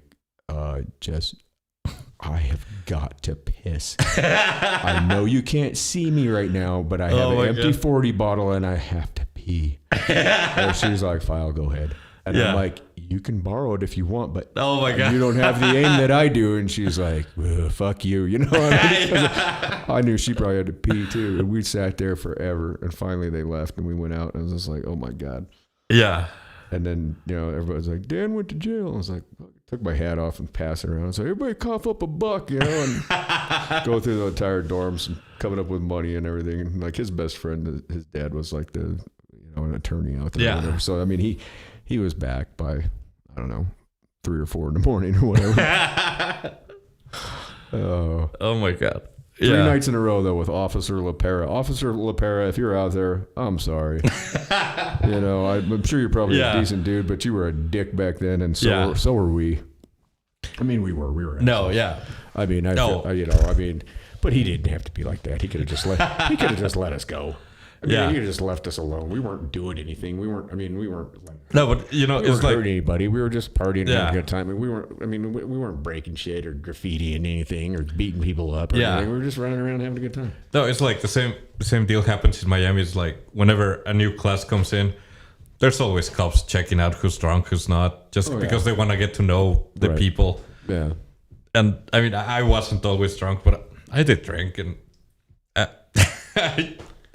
Jess, I have got to piss. I know you can't see me right now, but I have an empty 40 bottle, and I have to pee. And she's like, "Fine, go ahead." And I'm like, "You can borrow it if you want, but you don't have the aim that I do." And she's like, "Fuck you," I knew she probably had to pee too. And we sat there forever, and finally they left, and we went out, and I was just like, "Oh my God." Yeah. And then everybody's like, "Dan went to jail." I was like, took my hat off and pass it around. I was like, "Everybody cough up $1, and go through the entire dorms and coming up with money and everything." And like his best friend, his dad was like an attorney out there. Yeah. Or whatever. So I mean he was back by, I don't know, 3 or 4 in the morning or whatever. Oh my God. 3 nights in a row, though, with Officer LaPera. Officer LaPera, if you're out there, I'm sorry. I'm sure you're probably a decent dude, but you were a dick back then, and so were we. I mean, we were. No, yeah. I mean, but he didn't have to be like that. He could have just let us go. He could have just left us alone. We weren't doing anything. We weren't. No, but it's like hurting anybody. We were just partying and having a good time. And we weren't breaking shit or graffitiing anything or beating people up. Or anything. We were just running around having a good time. No, it's like the same deal happens in Miami. It's like whenever a new class comes in, there's always cops checking out who's drunk, who's not, just because they want to get to know the people. Yeah. And I mean, I wasn't always drunk, but I did drink, and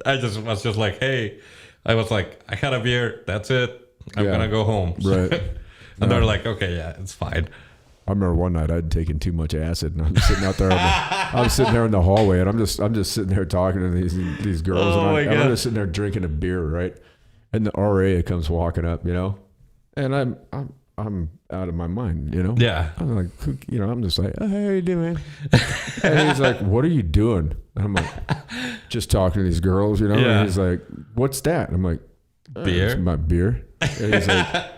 I just was just like, hey, I was like, I had a beer. That's it. I'm going to go home. Right. And they're like, okay, yeah, it's fine. I remember one night I'd taken too much acid, and I'm sitting out there. I'm sitting there in the hallway, and I'm just sitting there talking to these girls, and I'm just sitting there drinking a beer, right? And the RA comes walking up, and I'm out of my mind, Yeah. I'm like, I'm just like, "Oh, how you doing?" And he's like, "What are you doing?" And I'm like, just talking to these girls, you know. Yeah. And he's like, "What's that?" I'm like, Beer? It's my beer. And he's like,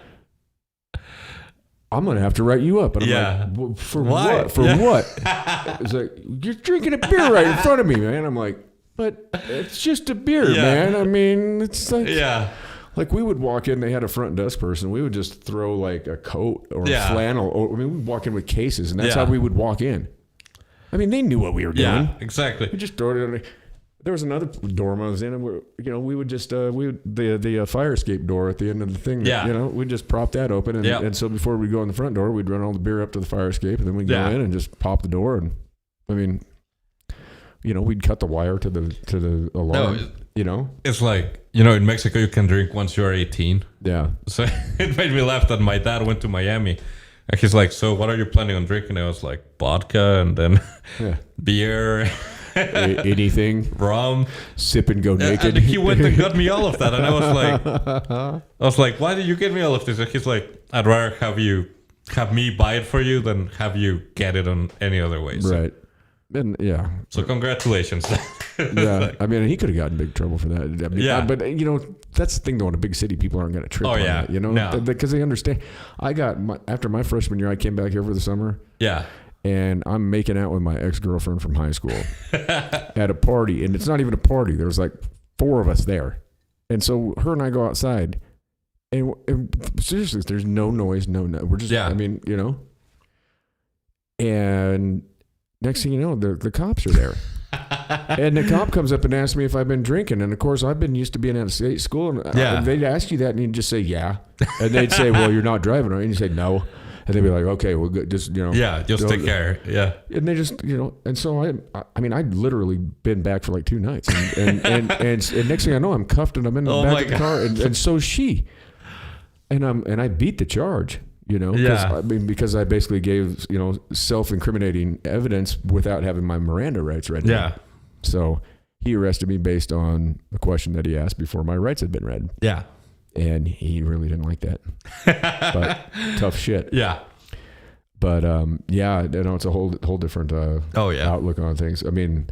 I'm gonna have to write you up. And I'm like, for Why? what? For what? It's like, you're drinking a beer right in front of me, man. I'm like, but it's just a beer, man. I mean, it's like, like we would walk in. They had a front desk person. We would just throw like a coat or a flannel. Or, I mean, we'd walk in with cases, and that's how we would walk in. I mean, they knew what we were doing. Yeah, exactly. We just throw it in. There was another dorm I was in, and we would just the fire escape door at the end of the thing. We'd just prop that open, and so before we go in the front door, we'd run all the beer up to the fire escape, and then we'd go in and just pop the door, and I mean, we'd cut the wire to the alarm. It's like in Mexico you can drink once you're 18. Yeah. So it made me laugh that my dad went to Miami. And he's like, "So what are you planning on drinking?" I was like, "Vodka and then beer." Anything, rum, sip and go naked. And he went and got me all of that, and I was like, "Why did you get me all of this?" And he's like, "I'd rather have me buy it for you than have you get it on any other way." So, right. And so congratulations. Yeah, I mean, he could have gotten in big trouble for that. I mean, but that's the thing though. In a big city, people aren't going to trip on that, because they understand. After my freshman year, I came back here for the summer. Yeah. And I'm making out with my ex-girlfriend from high school at a party. And it's not even a party. There's like 4 of us there. And so her and I go outside. And seriously, there's no noise, no. We're just, I mean, And next thing you know, the cops are there. And the cop comes up and asks me if I've been drinking. And of course, I've been used to being at a state school. And they'd ask you that and you'd just say, yeah. And they'd say, well, you're not driving, right? And you say, no. And they'd be like, okay, well, just, just take care. Yeah. And they just, and so I mean, I'd literally been back for like 2 nights. And next thing I know, I'm cuffed and I'm in the back of the car. And so is she. And I beat the charge, because I basically gave, self-incriminating evidence without having my Miranda rights read. Yeah. So he arrested me based on a question that he asked before my rights had been read. Yeah. And he really didn't like that. But tough shit. Yeah. But it's a whole different outlook on things. I mean,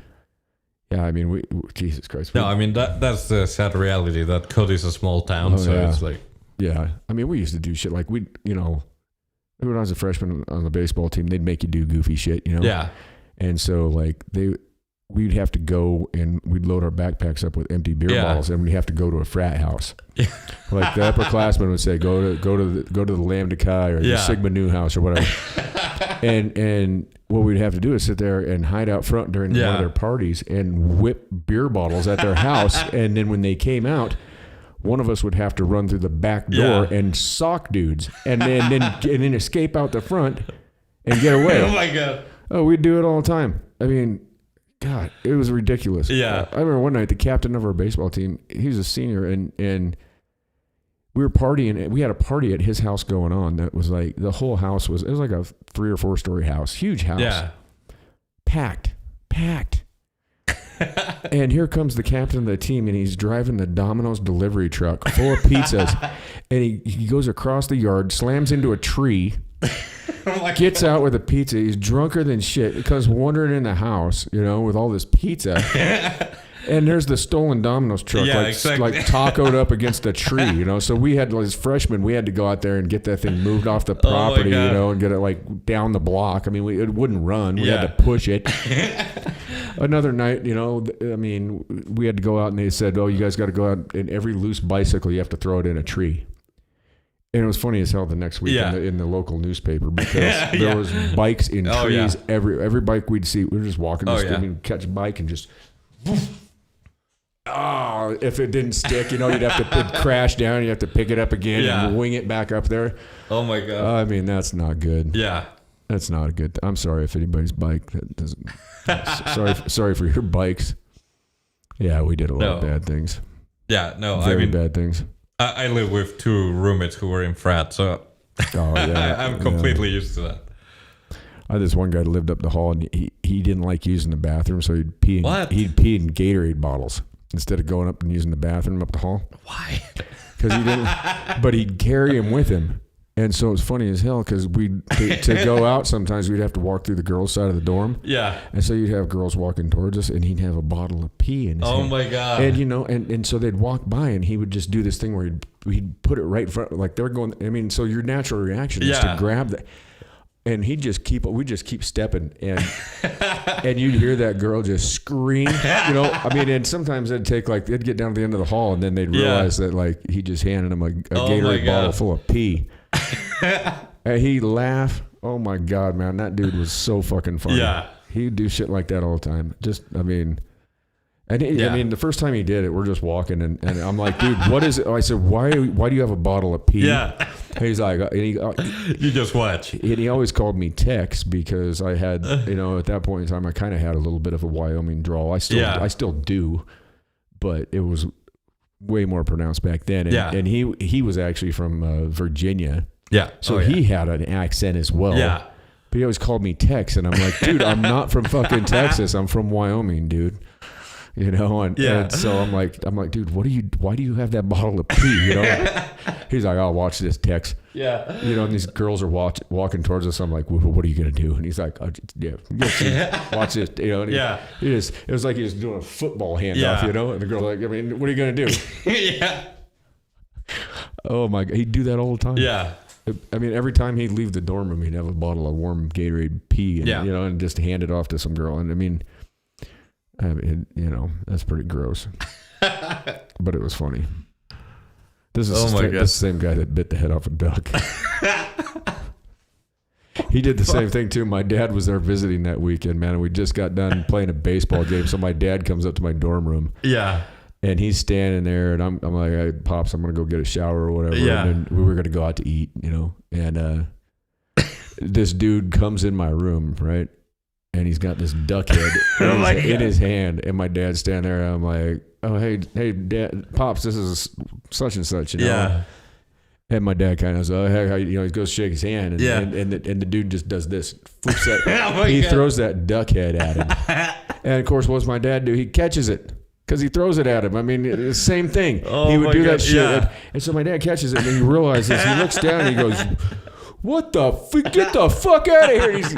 we Jesus Christ. No, I mean that's the sad reality that Cody's a small town, it's like I mean, we used to do shit like when I was a freshman on the baseball team, they'd make you do goofy shit, Yeah. And so like we'd have to go and we'd load our backpacks up with empty beer bottles, and we'd have to go to a frat house. Yeah. Like the upperclassmen would say, go to the Lambda Chi or the Sigma Nu house or whatever. and what we'd have to do is sit there and hide out front during one of their parties and whip beer bottles at their house. And then when they came out, one of us would have to run through the back door and sock dudes, and then escape out the front and get away. Oh my God. Oh, we'd do it all the time. I mean, God, it was ridiculous. Yeah. I remember one night the captain of our baseball team, he was a senior, and we were partying. We had a party at his house going on that was like, the whole house was like a 3 or 4 story house, huge house. Yeah. Packed. And here comes the captain of the team, and he's driving the Domino's delivery truck full of pizzas. And he goes across the yard, slams into a tree, gets out with a pizza. He's drunker than shit. He comes wandering in the house, with all this pizza. And there's the stolen Domino's truck, like tacoed up against a tree, So we had, as freshmen, we had to go out there and get that thing moved off the property, and get it like down the block. I mean, it wouldn't run. We had to push it. Another night, I mean, we had to go out, and they said, "Oh, you guys got to go out, and every loose bicycle, you have to throw it in a tree." And it was funny as hell the next week in the local newspaper, because there was bikes in trees. Every bike we'd see, we were just walking the street, and catch a bike and just, if it didn't stick, you'd have to crash down, you have to pick it up again and wing it back up there. Oh my God. I mean, that's not good. Yeah. That's not a good. I'm sorry if anybody's bike that doesn't. sorry for your bikes. Yeah, we did a lot of bad things. Yeah, no, very bad things. I live with 2 roommates who were in frat, so I'm completely used to that. I had this one guy that lived up the hall, and he didn't like using the bathroom, so he'd pee in Gatorade bottles instead of going up and using the bathroom up the hall. Why? Because he didn't. But he'd carry him with him. And so it's funny as hell because to go out sometimes we'd have to walk through the girls' side of the dorm. Yeah. And so you'd have girls walking towards us, and he'd have a bottle of pee in his hand. My God. And and so they'd walk by, and he would just do this thing where he'd put it right in front, like they're going. I mean, so your natural reaction is to grab that. And we just keep stepping, and you'd hear that girl just scream, I mean, and sometimes they'd get down to the end of the hall, and then they'd realize that like he just handed him a Gatorade bottle full of pee, and he'd laugh. Oh my God, man, that dude was so fucking funny. Yeah, he'd do shit like that all the time. I mean, the first time he did it, we're just walking, and I'm like, dude, what is it? I said, why do you have a bottle of pee? Yeah. He's like, you just watch. And he always called me Tex because I had, at that point in time, I kind of had a little bit of a Wyoming drawl. I still do, but it was way more pronounced back then. And he was actually from Virginia. Yeah. So he had an accent as well. Yeah. But he always called me Tex, and I'm like, dude, I'm not from fucking Texas. I'm from Wyoming, dude. And so I'm like, dude, why do you have that bottle of pee? He's like, oh, watch this, Tex. Yeah. And these girls are walking towards us. I'm like, what are you gonna do? And he's like, watch this. It was like he was doing a football handoff. And the girl like, I mean, what are you gonna do? Yeah. Oh my God, he'd do that all the time. Yeah. I mean, every time he'd leave the dorm room, he'd have a bottle of warm Gatorade pee, and and just hand it off to some girl. And I mean, that's pretty gross, but it was funny. This is the same guy that bit the head off a duck. He did the same thing too. My dad was there visiting that weekend, man, and we just got done playing a baseball game. So my dad comes up to my dorm room. Yeah. And he's standing there, and I'm like, hey, Pops, I'm going to go get a shower or whatever. Yeah. And then we were going to go out to eat, And this dude comes in my room, right? And he's got this duck head in his hand. And my dad's standing there, and I'm like, oh, hey, Dad, Pops, this is such and such, Yeah. And my dad kind of goes, oh, hey, he goes shake his hand. And the dude just does this. Flips that. He throws that duck head at him. And, of course, what's my dad do? He catches it. Because he throws it at him. I mean, it's the same thing. He would do that shit. Yeah. And so my dad catches it, and he realizes, he looks down, and he goes, what the get the fuck out of here. And he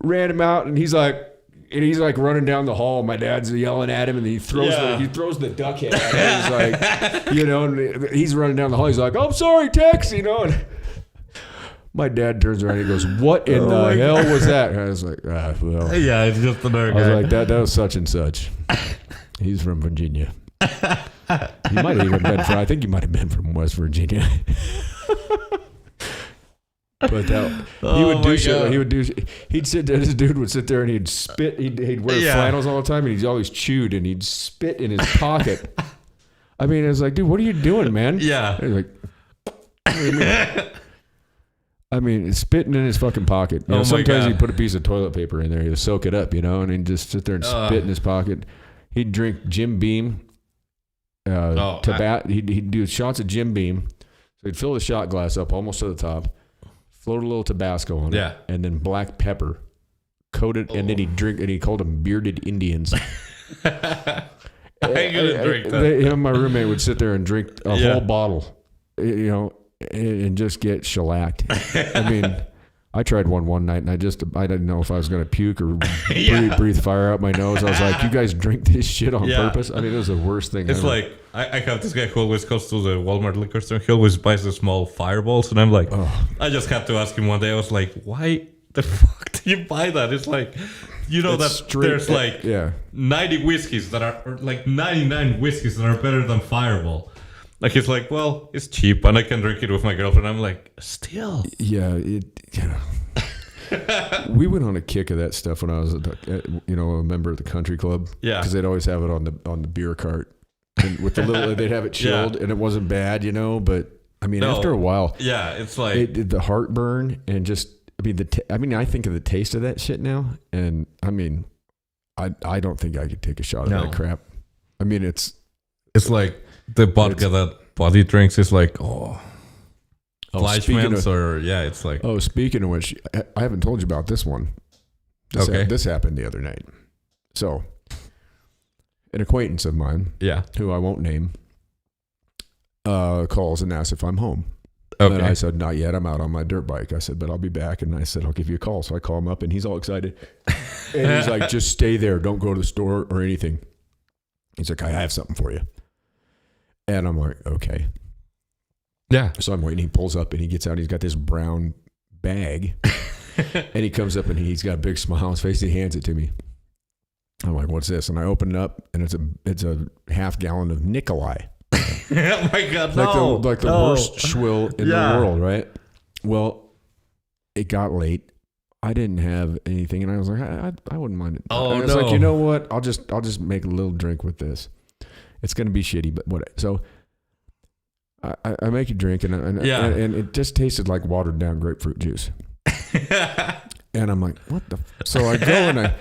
ran him out, and he's like running down the hall. My dad's yelling at him, and he throws the duck head at him. He's like, and he's running down the hall. He's like, I'm sorry, Tex, And my dad turns around and he goes, what in the hell was that? And I was like, well. Yeah, it's just another guy. I was like, that was such and such. He's from Virginia. He might have even been from, I think he might have been from West Virginia. But he would do shit. He'd sit there, this dude would sit there and he'd spit. He'd wear flannels all the time, and he's always chewed, and he'd spit in his pocket. I mean, it was like, dude, what are you doing, man? Yeah. He's like, I mean, spitting in his fucking pocket. Sometimes he'd put a piece of toilet paper in there, he'd soak it up, and he'd just sit there and spit in his pocket. He'd drink Jim Beam. He'd do shots of Jim Beam. So he'd fill the shot glass up almost to the top, float a little Tabasco on it, and then black pepper, coat it, and then he'd drink, and he called them bearded Indians. I ain't gonna drink that. My roommate would sit there and drink a whole bottle, and just get shellacked. I mean, I tried one night, and I didn't know if I was going to puke or breathe fire out my nose. I was like, you guys drink this shit on purpose? I mean, it was the worst thing It's ever. like, I have this guy who always goes to the Walmart liquor store. He always buys the small fireballs, and I'm like, I just had to ask him one day. I was like, why the fuck do you buy that? It's like, there's like 90 whiskeys that are, or like 99 whiskeys that are better than Fireball. Like, he's like, well, it's cheap, and I can drink it with my girlfriend. I'm like, still. Yeah, we went on a kick of that stuff when I was, a member of the country club. Yeah, because they'd always have it on the beer cart, and with the little, they'd have it chilled, and it wasn't bad, But I mean, after a while, it's like the heartburn and just, I think of the taste of that shit now, and I mean, I don't think I could take a shot of that crap. I mean, it's like. The vodka that Buddy drinks is like, Fleischmann's it's like. Oh, speaking of which, I haven't told you about this one. This happened the other night. So, an acquaintance of mine, who I won't name, calls and asks if I'm home. And I said, not yet. I'm out on my dirt bike. I said, but I'll be back. And I said, I'll give you a call. So I call him up and he's all excited. And he's like, just stay there. Don't go to the store or anything. He's like, I have something for you. And I'm like, okay. Yeah. So I'm waiting. He pulls up and he gets out. He's got this brown bag. And he comes up and he's got a big smile on his face. He hands it to me. I'm like, what's this? And I open it up and it's a half gallon of Nikolai. Oh my God, like the worst swill in the world, right? Well, it got late. I didn't have anything, and I was like, I wouldn't mind it. Oh, I was like, you know what? I'll just make a little drink with this. It's gonna be shitty, but what? So I make a drink, and it just tasted like watered down grapefruit juice. And I'm like, what the? So I go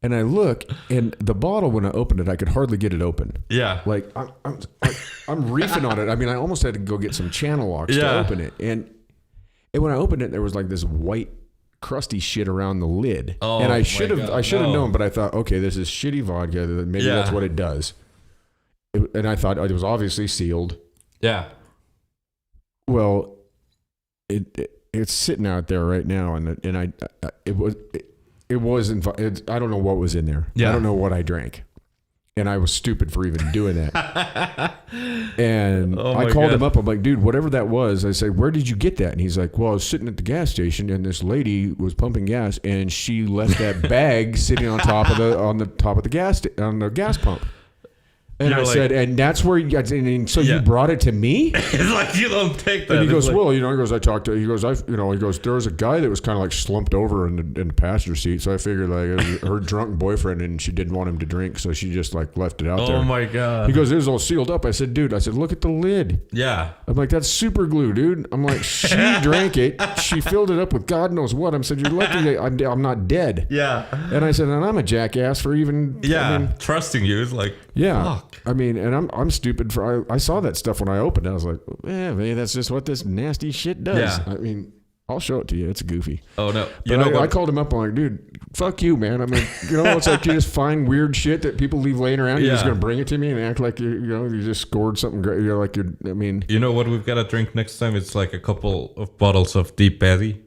and I look, and the bottle, when I opened it, I could hardly get it open. Yeah. Like I'm reefing on it. I mean, I almost had to go get some channel locks to open it. And when I opened it, there was like this white crusty shit around the lid. Oh, and I should have known, but I thought, okay, this is shitty vodka. Maybe that's what it does. And I thought it was obviously sealed. Yeah. Well, it's sitting out there right now, and it wasn't. I don't know what was in there. Yeah. I don't know what I drank, and I was stupid for even doing that. And I called him up. I'm like, dude, whatever that was. I said, where did you get that? And he's like, well, I was sitting at the gas station, and this lady was pumping gas, and she left that bag sitting on the gas pump. And I said, and that's where you got. And so you brought it to me? It's like, you don't take that. And he goes, well, he goes, I talked to. He goes, there was a guy that was kind of like slumped over in the passenger seat. So I figured like it was her drunk boyfriend, and she didn't want him to drink, so she just like left it out there. Oh my God. He goes, it was all sealed up. I said, dude, look at the lid. Yeah. I'm like, that's super glue, dude. I'm like, she drank it. She filled it up with God knows what. I said, you're lucky I'm not dead. Yeah. And I said, and I'm a jackass for even. Yeah. I mean, trusting you is like. Yeah. Fuck. I mean, and I'm stupid for I saw that stuff when I opened it. I was like, yeah, man, that's just what this nasty shit does. Yeah. I mean, I'll show it to you. It's goofy. Oh no. I called him up. I'm like, dude, fuck you, man. I mean, it's like you just find weird shit that people leave laying around. You're just gonna bring it to me and act like you just scored something great. You're like I mean, you know what we've got to drink next time? It's like a couple of bottles of Deep Eddy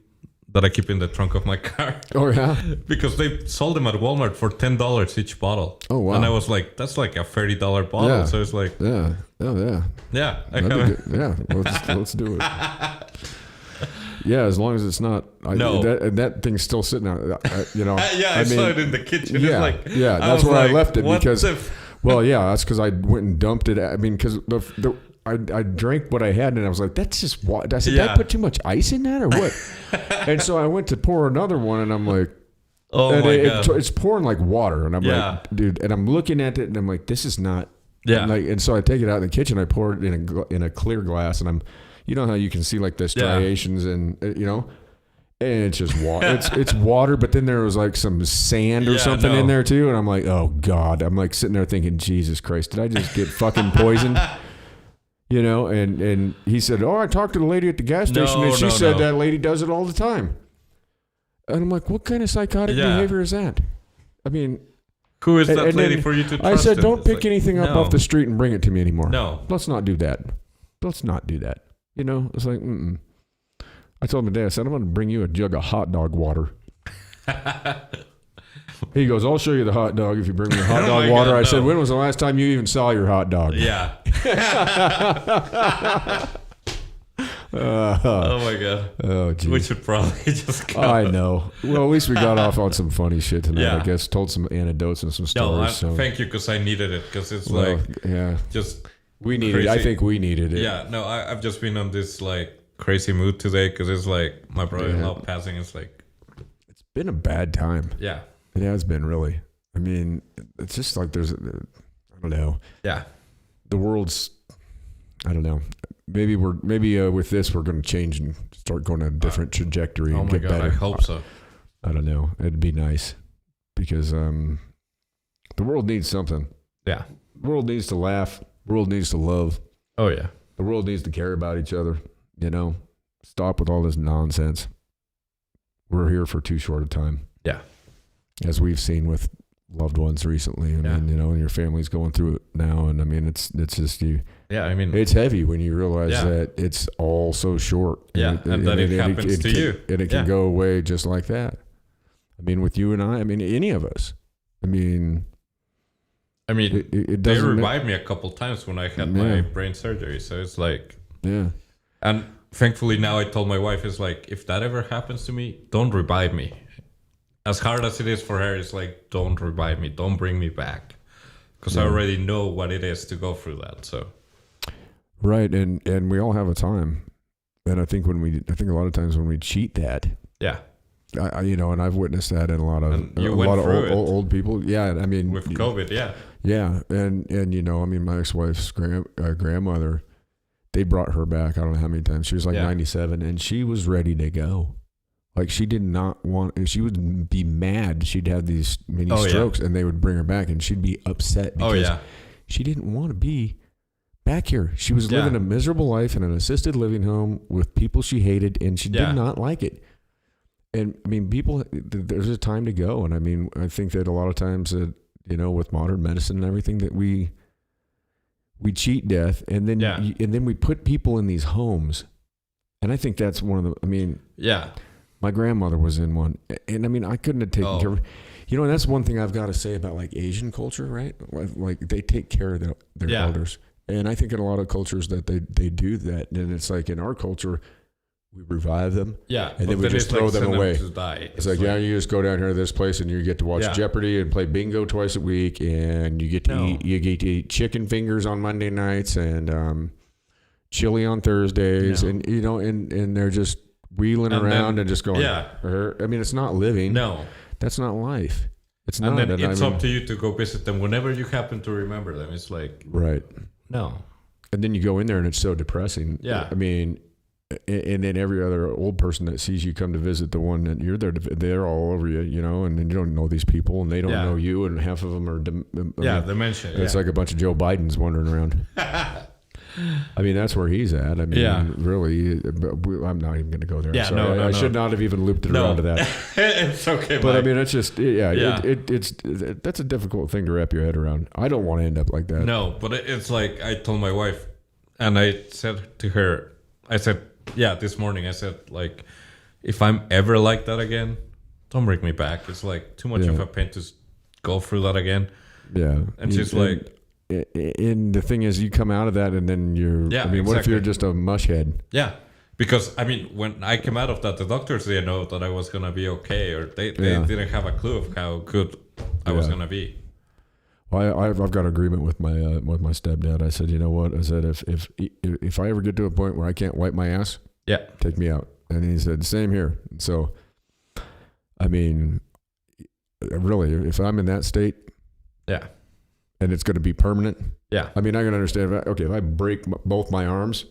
that I keep in the trunk of my car. Oh yeah. Because they sold them at Walmart for $10 each bottle. Oh wow. And I was like, that's like a $30 bottle. Yeah. So it's like, yeah. Oh yeah. Yeah. Yeah. Let's do it. Yeah, as long as it's not. That thing's still sitting out. I saw it in the kitchen. Yeah, it's like, that's where I left it because. Well, yeah, that's because I went and dumped it. I mean, because I drank what I had and I was like, that's just what. I said, did I put too much ice in that or what? And so I went to pour another one and I'm like, oh my God. It's pouring like water and I'm like, dude, and I'm looking at it and I'm like, this is not. Yeah. And so I take it out in the kitchen. I pour it in a clear glass and I'm. You know how you can see like the striations and and it's just water. it's water, but then there was like some sand or something in there too, and I'm like, oh God! I'm like sitting there thinking, Jesus Christ, did I just get fucking poisoned? And he said, oh, I talked to the lady at the gas station, and she said that lady does it all the time. And I'm like, what kind of psychotic behavior is that? I mean, who is that lady for you to trust? I said, don't pick anything up off the street and bring it to me anymore. No, let's not do that. Let's not do that. It's like, I told my dad, I said, I'm going to bring you a jug of hot dog water. He goes, I'll show you the hot dog if you bring me a hot dog water. I said, when was the last time you even saw your hot dog? Yeah. Oh my God. Oh, geez. We should probably just go. I know. Well, at least we got off on some funny shit tonight, I guess. Told some anecdotes and some stories. Thank you, because I needed it, because it's just... We needed it. I think we needed it. Yeah, no, I've just been on this like crazy mood today because it's like my brother-in-law passing. It's like it's been a bad time. Yeah, it has been really. I mean, it's just like I don't know. Yeah, the world's. I don't know. Maybe with this we're going to change and start going on a different trajectory and get better. I hope so. I don't know. It'd be nice because the world needs something. Yeah, the world needs to laugh. The world needs to love. Oh, yeah. The world needs to care about each other. Stop with all this nonsense. We're here for too short a time. Yeah. As we've seen with loved ones recently. I mean, you know, and your family's going through it now, and I mean, it's just you. Yeah, I mean, it's heavy when you realize that it's all so short. Yeah, and that it happens to you, and it can go away just like that. I mean, with you and I mean, any of us. I mean, it they revived me a couple times when I had my brain surgery, so it's like, and thankfully now I told my wife, it's like, if that ever happens to me, don't revive me. As hard as it is for her, it's like, don't revive me, don't bring me back, because I already know what it is to go through that. So, right, and we all have a time, and I think a lot of times when we cheat that, I you know, and I've witnessed that in a lot of old people. Yeah, I mean, with COVID, and you know, I mean, my ex-wife's grandmother, they brought her back. I don't know how many times. She was like 97, and she was ready to go. Like, she did not want. She would be mad. She'd have these mini strokes, and they would bring her back, and she'd be upset because she didn't want to be back here. She was living a miserable life in an assisted living home with people she hated, and she did not like it. And I mean, there's a time to go. And I mean, I think that a lot of times that, you know, with modern medicine and everything, that we cheat death, and then and then we put people in these homes. And I think that's one of the, I mean, my grandmother was in one, and I mean, I couldn't have taken care of, you know, and that's one thing I've got to say about like Asian culture, right? Like they take care of their elders. And I think in a lot of cultures that they do that. And it's like in our culture, we revive them, and then we just throw them away. It's like, you just go down here to this place, and you get to watch Jeopardy and play bingo twice a week, and you get to eat chicken fingers on Monday nights and chili on Thursdays, and you know, and they're just wheeling around and just going. I mean, it's not living. No, that's not life. It's not. And then it's up to you to go visit them whenever you happen to remember them. It's like no, and then you go in there, and it's so depressing. I mean. And then every other old person that sees you come to visit the one that you're there, they're all over you, you know, and then you don't know these people, and they don't know you, and half of them are dementia. It's like a bunch of Joe Bidens wandering around. I mean, that's where he's at. I mean, really, I'm not even going to go there. Yeah, no, I should not have even looped it around to that. It's okay, but Mike. I mean, it's just it's that's a difficult thing to wrap your head around. I don't want to end up like that. No, but it's like I told my wife, and I said to her, I said. This morning I said, like, if I'm ever like that again, don't bring me back. It's like too much of a pain to go through that again. Yeah. And she's like... And the thing is, you come out of that and then you're... I mean, what if you're just a mush head? Yeah. Because, I mean, when I came out of that, the doctors didn't know that I was going to be okay, or they didn't have a clue of how good I was going to be. Well, I've got agreement with my stepdad. I said, you know what? I said, if I ever get to a point where I can't wipe my ass, take me out. And he said, same here. And so, I mean, really, if I'm in that state, and it's going to be permanent, I mean, I can understand. If I break both my arms,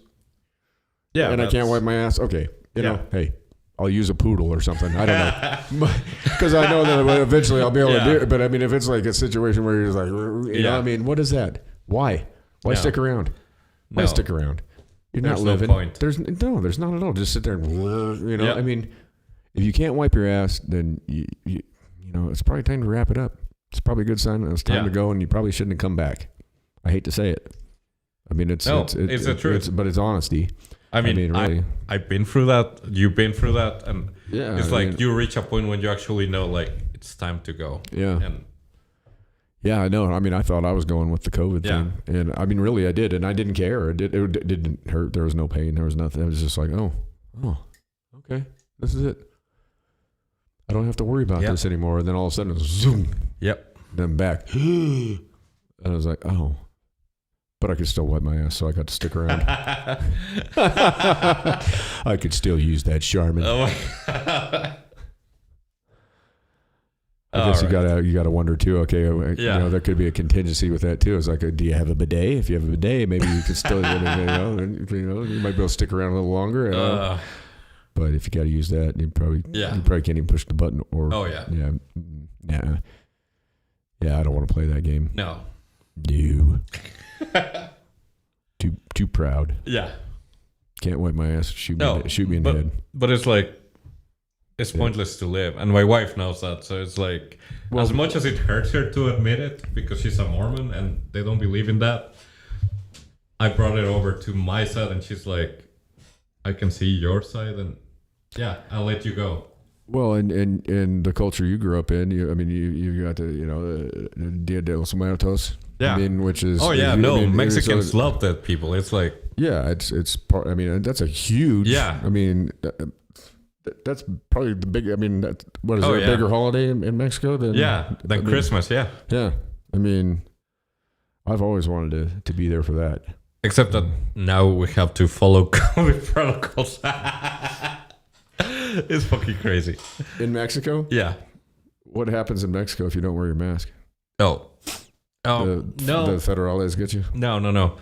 and I can't wipe my ass, okay, you know, hey. I'll use a poodle or something. I don't know. Because I know that eventually I'll be able to do it. But I mean, if it's like a situation where you're just like, you know, I mean, what is that? Why stick around? Why stick around? You're not living. No point. There's not at all. Just sit there and, you know, I mean, if you can't wipe your ass, then, you know, it's probably time to wrap it up. It's probably a good sign that it's time to go, and you probably shouldn't have come back. I hate to say it. I mean, it's the truth. But it's honesty. I mean, really. I've been through that. You've been through that, and it's like you reach a point when you actually know, like, it's time to go. And I know. I mean, I thought I was going with the COVID thing, and I mean, really, I did, and I didn't care. It didn't hurt. There was no pain. There was nothing. It was just like, oh, okay, this is it. I don't have to worry about this anymore. And then all of a sudden, zoom. Then back, and I was like, oh. But I could still wipe my ass, so I got to stick around. I could still use that Charmin. I guess you gotta wonder too. Okay, you know, there could be a contingency with that too. It's like, do you have a bidet? If you have a bidet, maybe you could still, you might be able to stick around a little longer. But if you got to use that, you probably can't even push the button. Or I don't want to play that game. No. Too proud. Yeah. Can't wipe my ass. Shoot me in the head. But it's like, it's pointless to live, and my wife knows that. So it's like, as much as it hurts her to admit it, because she's a Mormon and they don't believe in that, I brought it over to my side, and she's like, I can see your side, and yeah, I'll let you go. Well, in the culture you grew up in, you got the Dia de los Muertos. Yeah. I mean, which is Mexicans love that people. It's like, yeah, it's part. I mean, that's a huge. Yeah. I mean, that's probably the big. I mean, what is there a bigger holiday in Mexico than Christmas? Yeah. Yeah. I mean, I've always wanted to be there for that. Except that now we have to follow COVID protocols. It's fucking crazy. In Mexico? Yeah. What happens in Mexico if you don't wear your mask? No. The federales get you? No.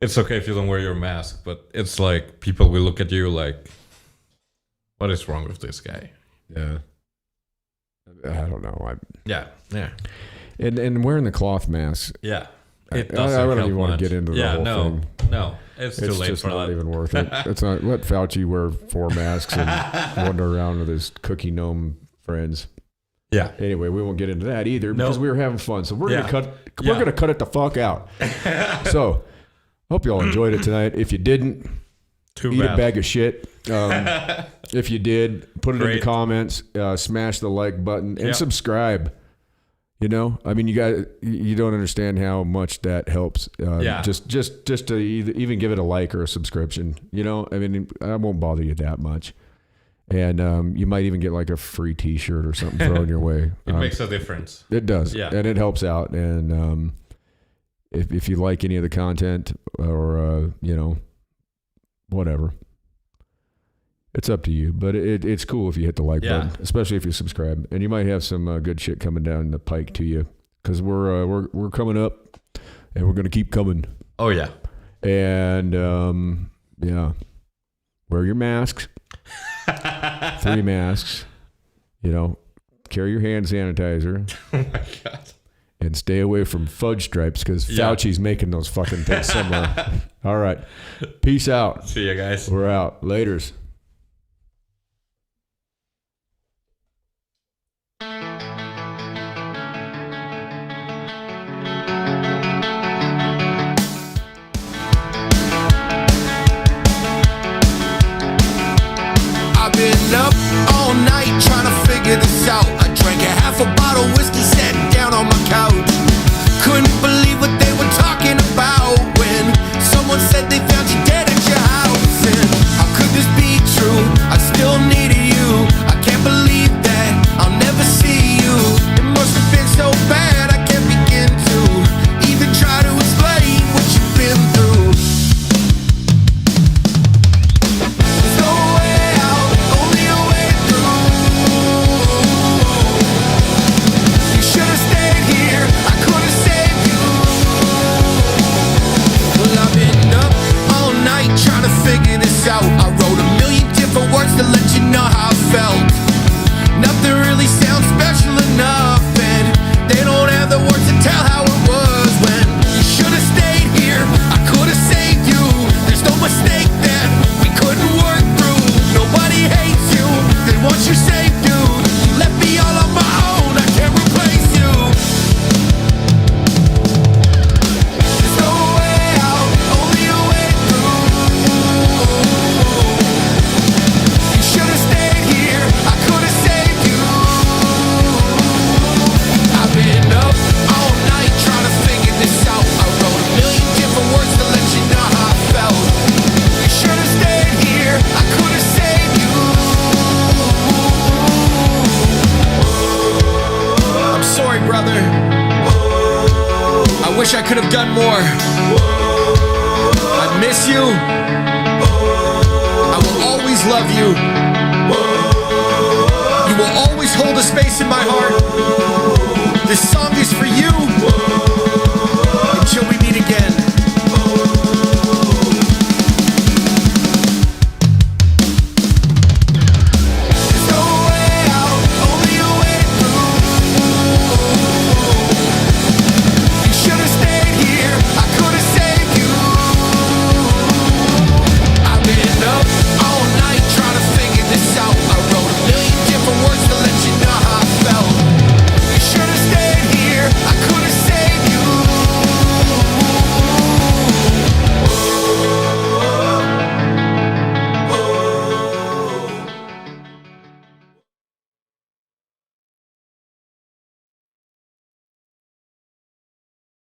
It's okay if you don't wear your mask, but it's like people will look at you like, what is wrong with this guy? Yeah. I don't know. Yeah. And wearing the cloth masks. Yeah. I don't even want to get into the whole thing. No, it's too late just for not that. even worth it. It's not. Let Fauci wear 4 masks and wander around with his cookie gnome friends. Yeah. Anyway, we won't get into that either because we were having fun. So we're gonna cut. Yeah. We're gonna cut it the fuck out. So, hope you all enjoyed it tonight. If you didn't, eat a bag of shit. If you did, put it in the comments. Smash the like button and subscribe. You know, I mean, you don't understand how much that helps. Just to even give it a like or a subscription. You know, I mean, I won't bother you that much, and you might even get like a free T-shirt or something thrown your way. It makes a difference. It does, and it helps out. And if you like any of the content or whatever. It's up to you, but it's cool if you hit the like button, especially if you subscribe, and you might have some good shit coming down the pike to you because we're coming up, and we're gonna keep coming. Oh yeah, and wear your masks, 3 masks, carry your hand sanitizer. Oh my god, and stay away from fudge stripes because Fauci's making those fucking things somewhere. All right, peace out. See you guys. We're out. Laters. Been up all night trying to figure this out. I drank a half a bottle of whiskey, sat down on my couch. Couldn't believe what they were talking about when someone said they found you dead at your house. And how could this be true? I still needed you. I can't believe that I'll never see you. It must have been so bad I can't begin to even try to explain what you've been through. Figure this out. I wrote a million different words to let you know how I felt. Nothing really sounds special enough, and they don't have the words to tell how it was when you should have stayed here. I could have saved you. There's no mistake that we couldn't work through. Nobody hates you. They want you safe, dude. You left me all on my own. I can't replace you. There's no way out, only a way through. You should have stayed here. I could have saved you. I've been up all night trying to figure this out. I wrote a million different words to let you know how I felt. You should have stayed here. I could have saved you. I'm sorry, brother. I wish I could have done more. I miss you. I will always love you. You will always hold a space in my heart.